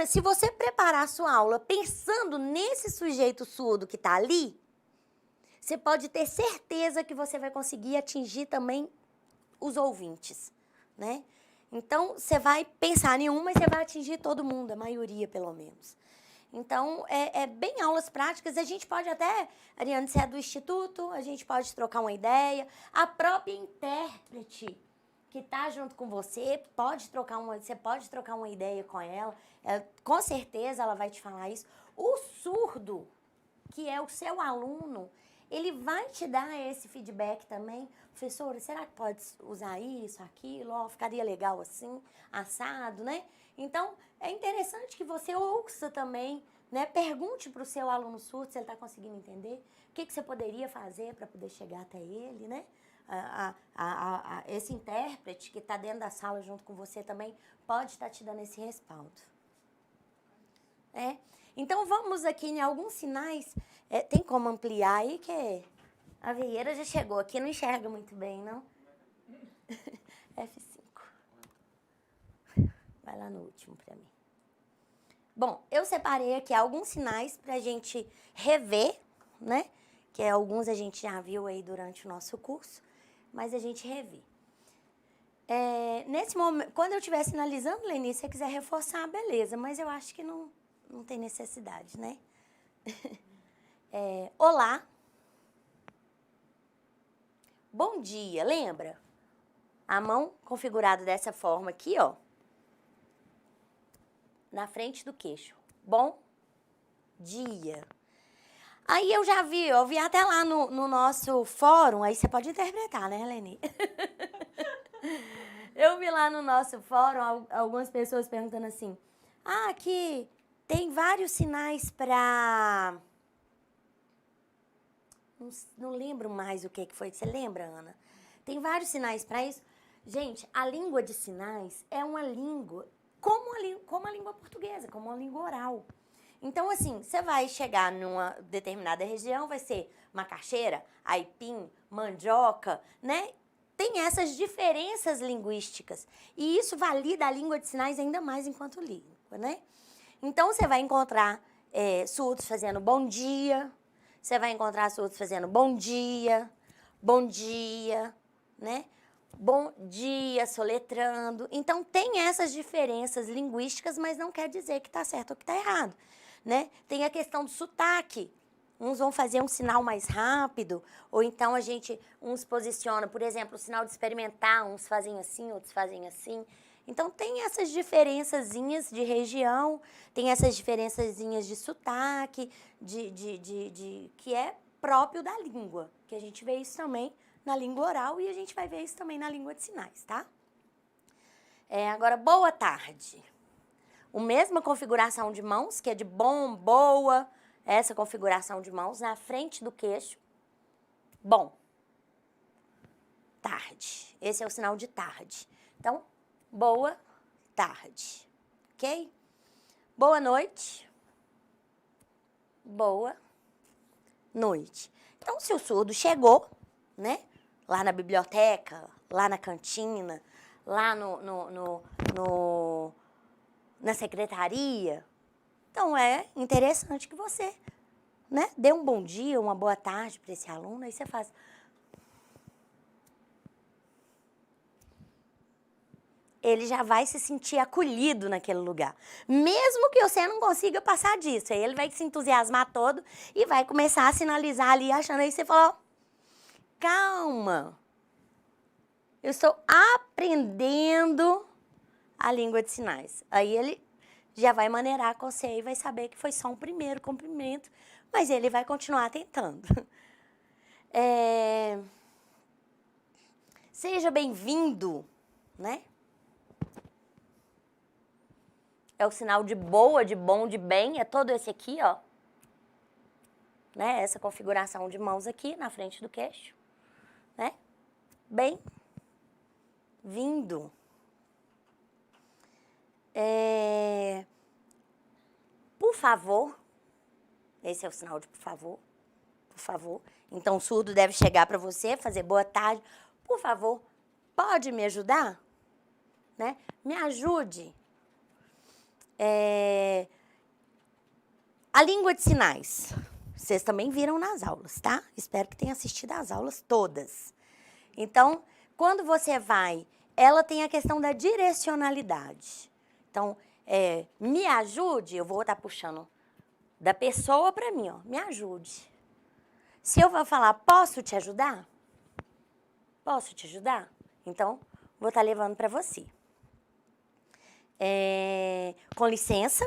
Speaker 1: se você preparar a sua aula pensando nesse sujeito surdo que está ali, você pode ter certeza que você vai conseguir atingir também os ouvintes, né? Então, você vai pensar em um, mas você vai atingir todo mundo, a maioria, pelo menos. Então, é bem aulas práticas. A gente pode até, Ariane, se é do instituto, a gente pode trocar uma ideia. A própria intérprete que está junto com você, você pode trocar uma ideia com ela. Com certeza ela vai te falar isso. O surdo, que é o seu aluno, ele vai te dar esse feedback também. Professora, será que pode usar isso, aquilo? Oh, ficaria legal assim, assado, né? Então, é interessante que você ouça também, né? Pergunte para o seu aluno surdo se ele está conseguindo entender. O que você poderia fazer para poder chegar até ele, né? Esse intérprete que está dentro da sala junto com você também pode estar te dando esse respaldo. Então, vamos aqui em alguns sinais. Tem como ampliar aí, que a Vieira já chegou aqui, não enxerga muito bem, não? F5. Vai lá no último para mim. Bom, eu separei aqui alguns sinais para a gente rever, né? Que alguns a gente já viu aí durante o nosso curso, mas a gente revê. Nesse momento, quando eu estiver sinalizando, Leni, se você quiser reforçar, beleza, mas eu acho que não tem necessidade, né? Olá. Bom dia, lembra? A mão configurada dessa forma aqui, ó. Na frente do queixo. Bom dia. Aí eu já vi, eu vi até lá no nosso fórum, aí você pode interpretar, né, Leni? Eu vi lá no nosso fórum algumas pessoas perguntando assim, aqui tem vários sinais para... Não lembro mais o que foi, você lembra, Ana? Tem vários sinais para isso. Gente, a língua de sinais é uma língua, como a língua portuguesa, como uma língua oral. Então, assim, você vai chegar numa determinada região, vai ser macaxeira, aipim, mandioca, né? Tem essas diferenças linguísticas. E isso valida a língua de sinais ainda mais enquanto língua, né? Então, você vai encontrar surdos fazendo bom dia, você vai encontrar surdos fazendo bom dia, né? Bom dia, soletrando. Então, tem essas diferenças linguísticas, mas não quer dizer que está certo ou que está errado. Né? Tem a questão do sotaque. Uns vão fazer um sinal mais rápido, ou então uns posiciona, por exemplo, o sinal de experimentar, uns fazem assim, outros fazem assim. Então, tem essas diferençazinhas de região, tem essas diferençazinhas de sotaque, que é próprio da língua, que a gente vê isso também na língua oral e a gente vai ver isso também na língua de sinais, tá? Agora, boa tarde. A mesma configuração de mãos, que é de bom, boa, essa configuração de mãos na frente do queixo. Bom. Tarde. Esse é o sinal de tarde. Então, boa tarde. Ok? Boa noite. Boa noite. Então, se o surdo chegou, né? Lá na biblioteca, lá na cantina, lá na secretaria. Então, é interessante que você, né, dê um bom dia, uma boa tarde para esse aluno. Aí você faz... Ele já vai se sentir acolhido naquele lugar. Mesmo que você não consiga passar disso. Aí ele vai se entusiasmar todo e vai começar a sinalizar ali, achando aí você falou, calma, eu estou aprendendo a língua de sinais. Aí ele já vai maneirar com você e vai saber que foi só um primeiro cumprimento, mas ele vai continuar tentando. Seja bem-vindo, né? É o sinal de boa, de bom, de bem, é todo esse aqui, ó. Né? Essa configuração de mãos aqui na frente do queixo, né? Bem-vindo. Por favor, esse é o sinal de por favor, por favor. Então, o surdo deve chegar para você, fazer boa tarde. Por favor, pode me ajudar? Né? Me ajude. A língua de sinais, vocês também viram nas aulas, tá? Espero que tenham assistido às aulas todas. Então, quando você vai, ela tem a questão da direcionalidade. Então, me ajude, eu vou estar puxando da pessoa para mim, ó, me ajude. Se eu vou falar, posso te ajudar? Posso te ajudar? Então, vou estar levando para você. Com licença,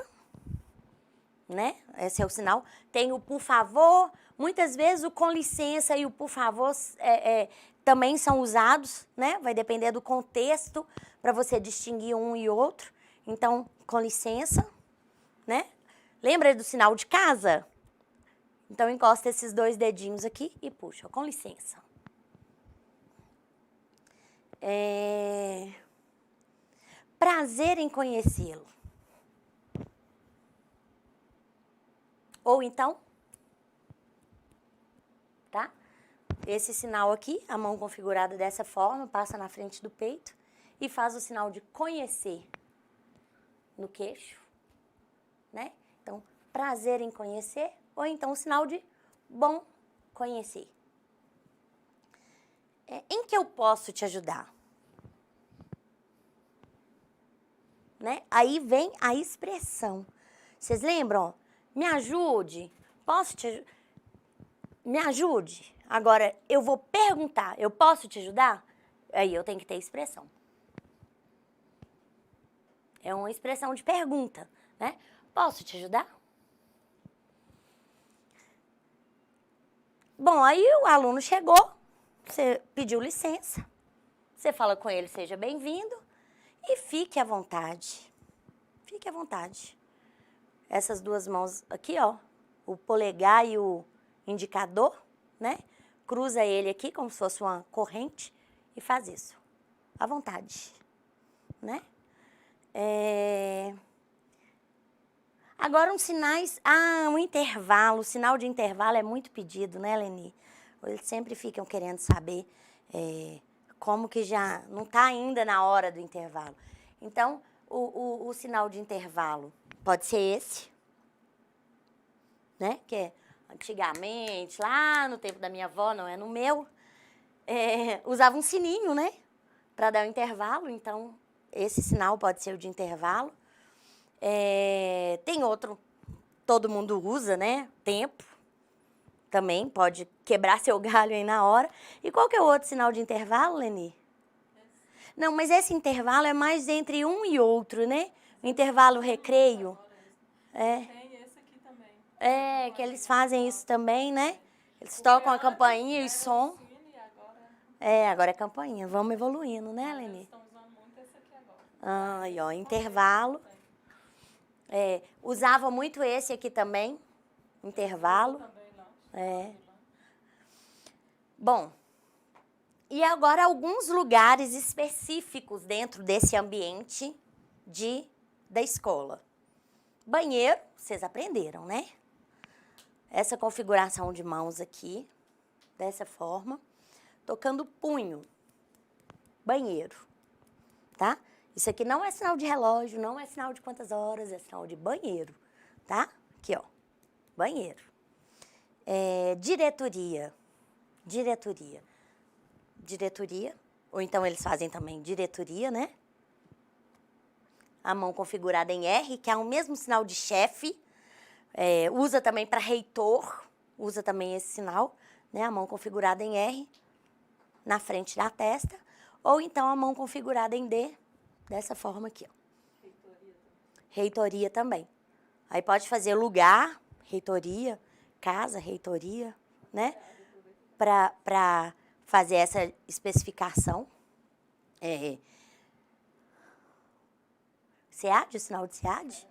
Speaker 1: né? Esse é o sinal. Tem o por favor. Muitas vezes o com licença e o por favor também são usados, né? Vai depender do contexto para você distinguir um e outro. Então, com licença, né? Lembra do sinal de casa? Então, encosta esses dois dedinhos aqui e puxa, com licença. Prazer em conhecê-lo. Ou então, tá? Esse sinal aqui, a mão configurada dessa forma, passa na frente do peito e faz o sinal de conhecer no queixo, né? Então, prazer em conhecer, ou então o sinal de bom conhecer. Em que eu posso te ajudar? Né? Aí vem a expressão. Vocês lembram? Me ajude. Posso te ajudar? Me ajude. Agora, eu vou perguntar, eu posso te ajudar? Aí eu tenho que ter expressão. É uma expressão de pergunta, né? Posso te ajudar? Bom, aí o aluno chegou, você pediu licença, você fala com ele, seja bem-vindo e fique à vontade. Fique à vontade. Essas duas mãos aqui, ó, o polegar e o indicador, né? Cruza ele aqui como se fosse uma corrente e faz isso, à vontade, né? Agora, uns sinais... um intervalo, o sinal de intervalo é muito pedido, né, Leni? Eles sempre ficam querendo saber como que já não está ainda na hora do intervalo. Então, o sinal de intervalo pode ser esse, né? Que antigamente, lá no tempo da minha avó, não é no meu, usava um sininho, né? Para dar o intervalo, então esse sinal pode ser o de intervalo. Tem outro, todo mundo usa, né? Tempo, também pode quebrar seu galho aí na hora. E qual que é o outro sinal de intervalo, Leni? Não, mas esse intervalo é mais entre um e outro, né? O intervalo recreio.
Speaker 2: Tem esse aqui também.
Speaker 1: Que eles fazem isso também, né? Eles tocam a campainha e som. Agora é campainha. Vamos evoluindo, né, Leni?
Speaker 2: Eles estão usando muito esse aqui agora.
Speaker 1: Aí, ó, intervalo. Usava muito esse aqui também, intervalo. Bom, e agora alguns lugares específicos dentro desse ambiente da escola. Banheiro, vocês aprenderam, né? Essa configuração de mãos aqui, dessa forma. Tocando punho, banheiro, tá? Isso aqui não é sinal de relógio, não é sinal de quantas horas, é sinal de banheiro, tá? Aqui, ó, banheiro. Diretoria, ou então eles fazem também diretoria, né? A mão configurada em R, que é o mesmo sinal de chefe, usa também para reitor, usa também esse sinal, né? A mão configurada em R, na frente da testa, ou então a mão configurada em D, dessa forma aqui, ó. Reitoria também. Aí pode fazer lugar, reitoria, casa, reitoria, né? Para fazer essa especificação. SEAD, o sinal de SEAD.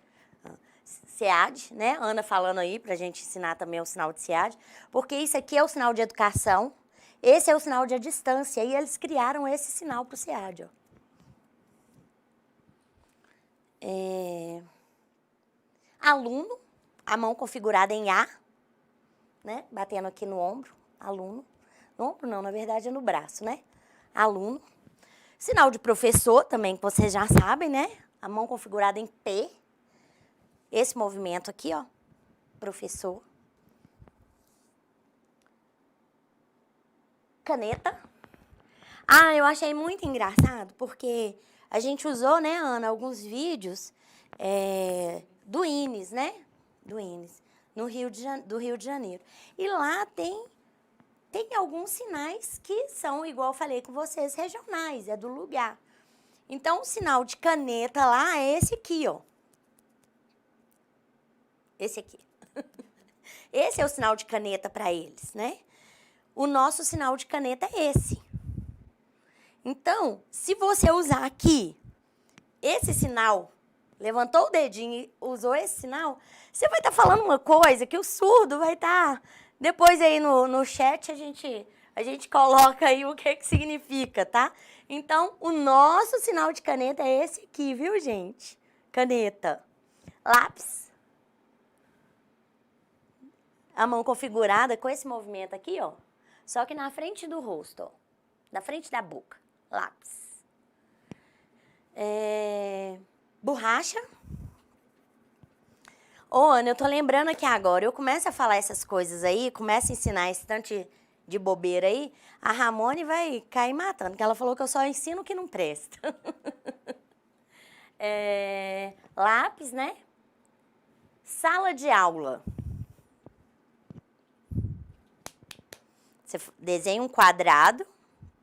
Speaker 1: SEAD, né? Ana falando aí para a gente ensinar também o sinal de SEAD, porque isso aqui é o sinal de educação, esse é o sinal de distância, e eles criaram esse sinal para o SEAD, ó. Aluno, a mão configurada em A, né? Batendo aqui no ombro, aluno. No ombro não, na verdade é no braço, né? Aluno. Sinal de professor também, que vocês já sabem, né? A mão configurada em P. Esse movimento aqui, ó, professor. Caneta. Eu achei muito engraçado, porque a gente usou, né, Ana, alguns vídeos do INES, né? Do INES, do Rio de Janeiro. E lá tem alguns sinais que são, igual eu falei com vocês, regionais, é do lugar. Então, o sinal de caneta lá é esse aqui, ó. Esse aqui. Esse é o sinal de caneta para eles, né? O nosso sinal de caneta é esse. Então, se você usar aqui esse sinal, levantou o dedinho e usou esse sinal, você vai estar falando uma coisa que o surdo vai estar... Depois aí no chat a gente coloca aí o que significa, tá? Então, o nosso sinal de caneta é esse aqui, viu, gente? Caneta. Lápis. A mão configurada com esse movimento aqui, ó. Só que na frente do rosto, ó. Na frente da boca. Lápis. Borracha. Ana, eu tô lembrando aqui agora, eu começo a falar essas coisas aí, começo a ensinar esse tanto de bobeira aí, a Ramone vai cair matando, porque ela falou que eu só ensino o que não presta. Lápis, né? Sala de aula. Você desenha um quadrado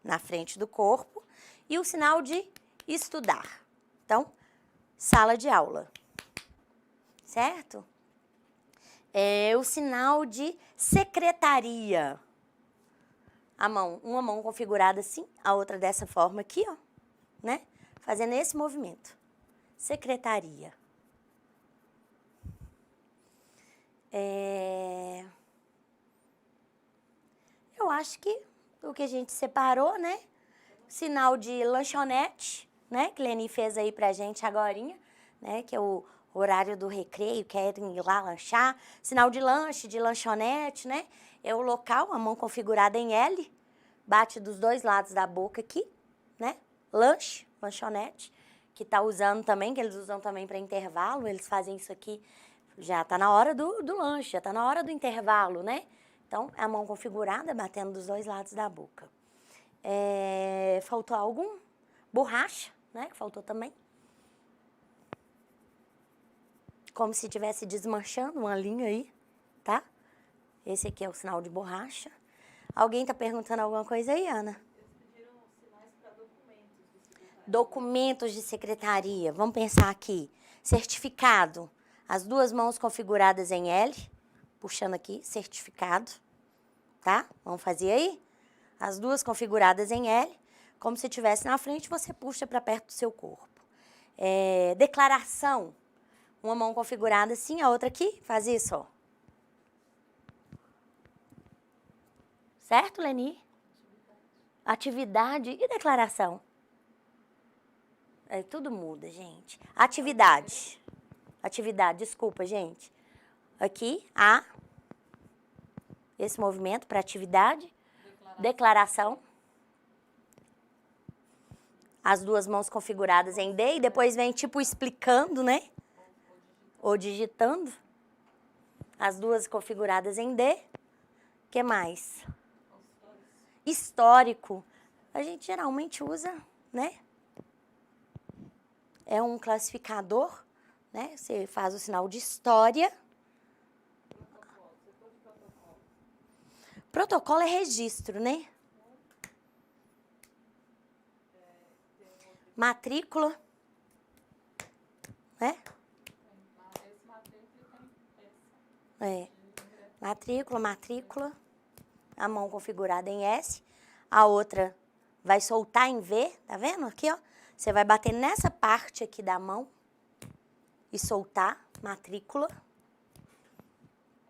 Speaker 1: na frente do corpo e o sinal de estudar. Então, sala de aula, certo? O sinal de secretaria. Uma mão configurada assim, a outra dessa forma aqui, ó, né? Fazendo esse movimento. Secretaria. Eu acho que o que a gente separou, né? Sinal de lanchonete, né? Que Leni fez aí pra gente agorinha, né? Que é o horário do recreio, querem ir lá lanchar. Sinal de lanche, de lanchonete, né? É o local, a mão configurada em L. Bate dos dois lados da boca aqui, né? Lanche, lanchonete, que tá usando também, que eles usam também para intervalo. Eles fazem isso aqui, já tá na hora do lanche, já tá na hora do intervalo, né? Então, é a mão configurada, batendo dos dois lados da boca. Faltou algum? Borracha, né? Que faltou também. Como se estivesse desmanchando uma linha aí, tá? Esse aqui é o sinal de borracha. Alguém tá perguntando alguma coisa aí, Ana?
Speaker 2: Eles pediram sinais para documentos de secretaria.
Speaker 1: Documentos de secretaria. Vamos pensar aqui. Certificado. As duas mãos configuradas em L. Puxando aqui, certificado. Tá? Vamos fazer aí? As duas configuradas em L. Como se estivesse na frente, você puxa para perto do seu corpo. Declaração. Uma mão configurada assim, a outra aqui. Faz isso, ó. Certo, Leni? Atividade e declaração. Tudo muda, gente. Atividade. Atividade, desculpa, gente. Aqui, esse movimento para atividade. Declaração. As duas mãos configuradas em D e depois vem tipo explicando, né? Ou digitando. As duas configuradas em D. O que mais? Histórico. A gente geralmente usa, né? É um classificador, né? Você faz o sinal de história. Protocolo é registro, né? Matrícula. Né? Matrícula. A mão configurada em S. A outra vai soltar em V. Tá vendo aqui, ó? Você vai bater nessa parte aqui da mão e soltar, matrícula.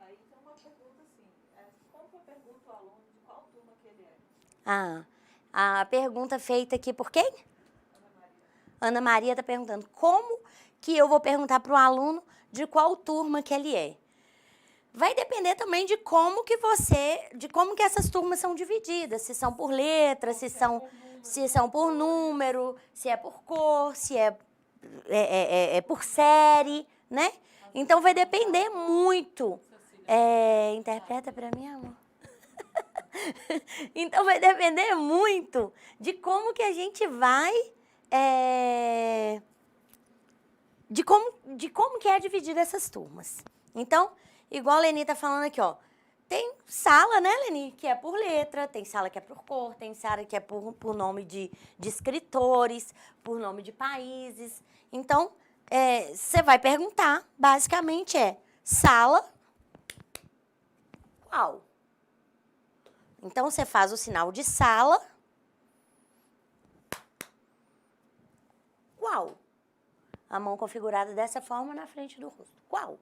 Speaker 2: Aí tem uma pergunta assim, como que eu pergunto ao aluno de qual turma que ele é?
Speaker 1: A pergunta feita aqui por quem? Ana Maria está perguntando, como que eu vou perguntar para o aluno de qual turma que ele é? Vai depender também de como que essas turmas são divididas, se são por letras, se são por número, se é por cor, se é por série, né? Então vai depender muito. Interpreta para mim, amor. Então vai depender muito de como que a gente vai de como que é dividida essas turmas. Então, igual a Leni tá falando aqui, ó. Tem sala, né, Leni, que é por letra, tem sala que é por cor, tem sala que é por nome de escritores, por nome de países. Então, você vai perguntar, basicamente sala qual? Então, você faz o sinal de sala qual? A mão configurada dessa forma na frente do rosto. Qual?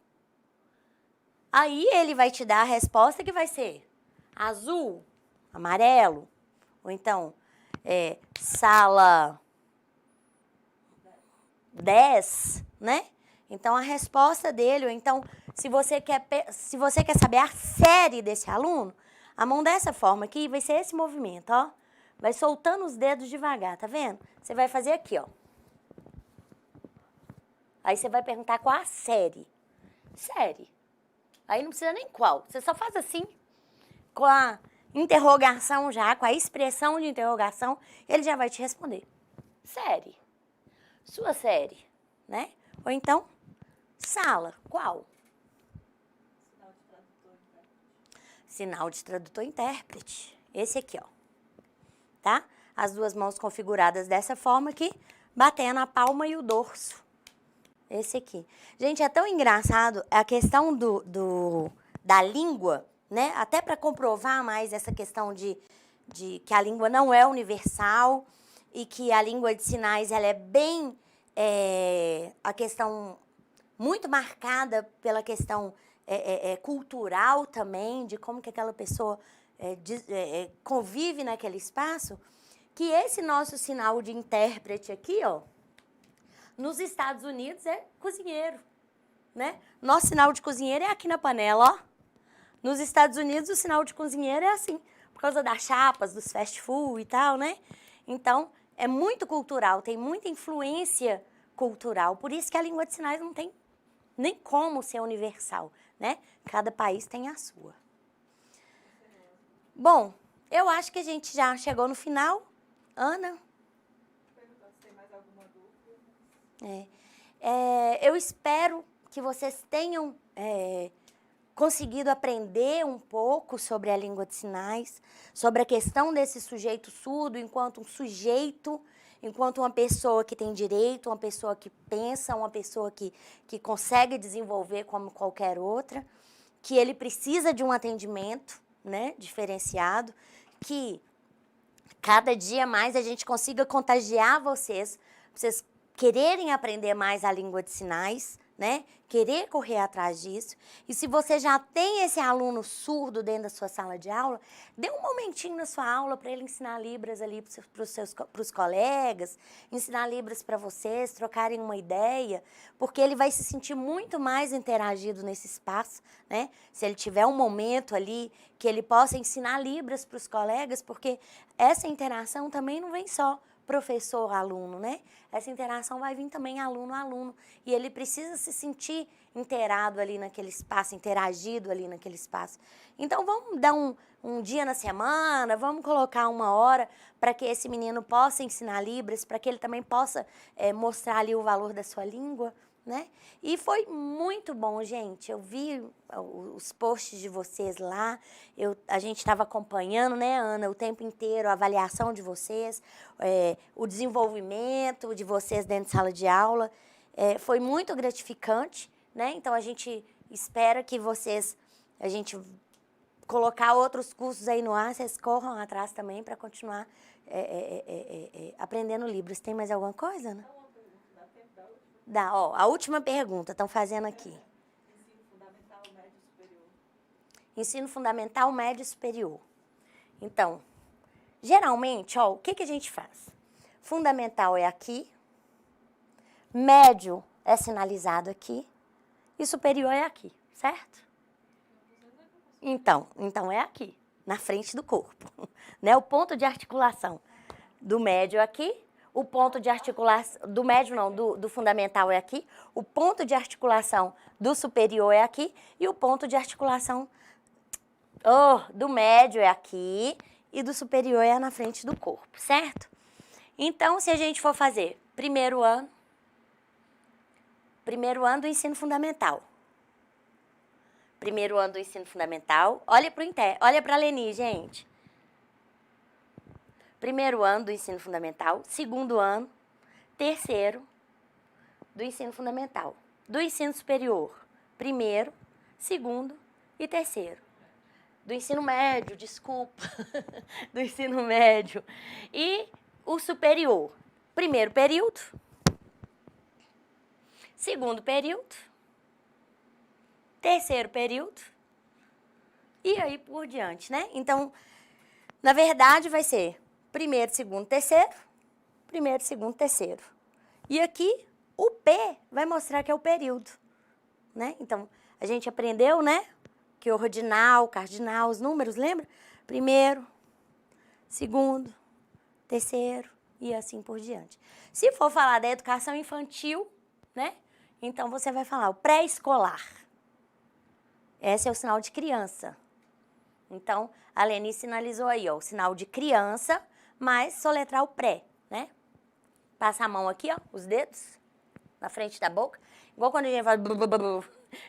Speaker 1: Aí ele vai te dar a resposta que vai ser azul, amarelo, ou então sala 10, né? Então a resposta dele, ou então se você quer saber a série desse aluno, a mão dessa forma aqui vai ser esse movimento, ó. Vai soltando os dedos devagar, tá vendo? Você vai fazer aqui, ó. Aí você vai perguntar qual a série. Série. Aí não precisa nem qual. Você só faz assim, com a interrogação já, com a expressão de interrogação, ele já vai te responder. Série. Sua série, né? Ou então, sala. Qual?
Speaker 2: Sinal de tradutor e intérprete.
Speaker 1: Sinal de tradutor e intérprete. esse aqui, ó, tá? As duas mãos configuradas dessa forma aqui, batendo a palma e o dorso. Esse aqui. Gente, é tão engraçado a questão da língua, né? Até para comprovar mais essa questão de que a língua não é universal e que a língua de sinais ela é bem a questão muito marcada pela questão cultural também, de como que aquela pessoa convive naquele espaço, que esse nosso sinal de intérprete aqui, ó, nos Estados Unidos é cozinheiro, né? Nosso sinal de cozinheiro é aqui na panela, ó. Nos Estados Unidos o sinal de cozinheiro é assim, por causa das chapas, dos fast food e tal, né? Então, é muito cultural, tem muita influência cultural, por isso que a língua de sinais não tem nem como ser universal, né? Cada país tem a sua. Bom, eu acho que a gente já chegou no final. Ana?
Speaker 2: Perguntando se tem mais alguma dúvida.
Speaker 1: Eu espero que vocês tenham conseguido aprender um pouco sobre a língua de sinais, sobre a questão desse sujeito surdo enquanto um sujeito, enquanto uma pessoa que tem direito, uma pessoa que pensa, uma pessoa que consegue desenvolver como qualquer outra, que ele precisa de um atendimento, né, diferenciado, que cada dia mais a gente consiga contagiar vocês quererem aprender mais a língua de sinais, né? Querer correr atrás disso. E se você já tem esse aluno surdo dentro da sua sala de aula, dê um momentinho na sua aula para ele ensinar Libras ali para os colegas, ensinar Libras para vocês, trocarem uma ideia, porque ele vai se sentir muito mais interagido nesse espaço, né? Se ele tiver um momento ali que ele possa ensinar Libras para os colegas, porque essa interação também não vem só professor-aluno, né? Essa interação vai vir também aluno-aluno. E ele precisa se sentir inteirado ali naquele espaço, interagido ali naquele espaço. Então, vamos dar um dia na semana, vamos colocar uma hora para que esse menino possa ensinar Libras, para que ele também possa mostrar ali o valor da sua língua, né? E foi muito bom, gente. Eu vi os posts de vocês lá, a gente estava acompanhando, né, Ana, o tempo inteiro, a avaliação de vocês, o desenvolvimento de vocês dentro de sala de aula. Foi muito gratificante, né? Então, a gente espera que a gente colocar outros cursos aí no ar, vocês corram atrás também para continuar aprendendo Libras. Tem mais alguma coisa, Ana? A última pergunta, estão fazendo aqui.
Speaker 2: Ensino fundamental, médio, superior.
Speaker 1: Ensino fundamental, médio e superior. Então, geralmente, ó, o que a gente faz? Fundamental é aqui, médio é sinalizado aqui e superior é aqui, certo? Então é aqui, na frente do corpo, né? O ponto de articulação do médio é aqui. O ponto de articulação, do médio não, do fundamental é aqui, o ponto de articulação do superior é aqui e o ponto de articulação do médio é aqui e do superior é na frente do corpo, certo? Então, se a gente for fazer primeiro ano do ensino fundamental. Primeiro ano do ensino fundamental, olha para a Leni, gente. Primeiro ano do ensino fundamental, segundo ano, terceiro do ensino fundamental. Do ensino superior, primeiro, segundo e terceiro. Do ensino médio, desculpa, do ensino médio. E o superior, primeiro período, segundo período, terceiro período e aí por diante, né? Então, na verdade, vai ser primeiro, segundo, terceiro, primeiro, segundo, terceiro. E aqui, o P vai mostrar que é o período, né? Então, a gente aprendeu, né? Que ordinal, cardinal, os números, lembra? Primeiro, segundo, terceiro e assim por diante. Se for falar da educação infantil, né? Então, você vai falar o pré-escolar. Esse é o sinal de criança. Então, a Leni sinalizou aí, ó, o sinal de criança, mas soletrar o pré, né? Passa a mão aqui, ó, os dedos, na frente da boca. Igual quando a gente faz...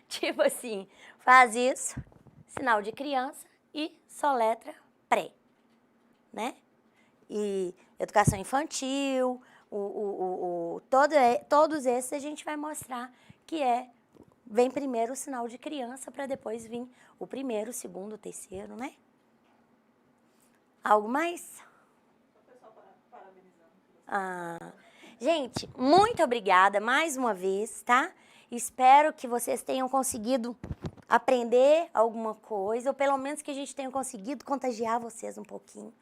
Speaker 1: Tipo assim, faz isso, sinal de criança e soletra pré. né? E educação infantil, todos esses a gente vai mostrar que vem primeiro o sinal de criança para depois vir o primeiro, o segundo, o terceiro, né? Algo mais?
Speaker 2: O pessoal parabenizando.
Speaker 1: Gente, muito obrigada mais uma vez, tá? Espero que vocês tenham conseguido aprender alguma coisa, ou pelo menos que a gente tenha conseguido contagiar vocês um pouquinho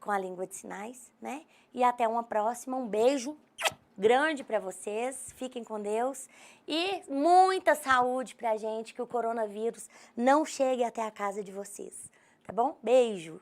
Speaker 1: com a língua de sinais, né? E até uma próxima. Um beijo grande para vocês. Fiquem com Deus. E muita saúde pra gente, que o coronavírus não chegue até a casa de vocês. Tá bom? Beijo!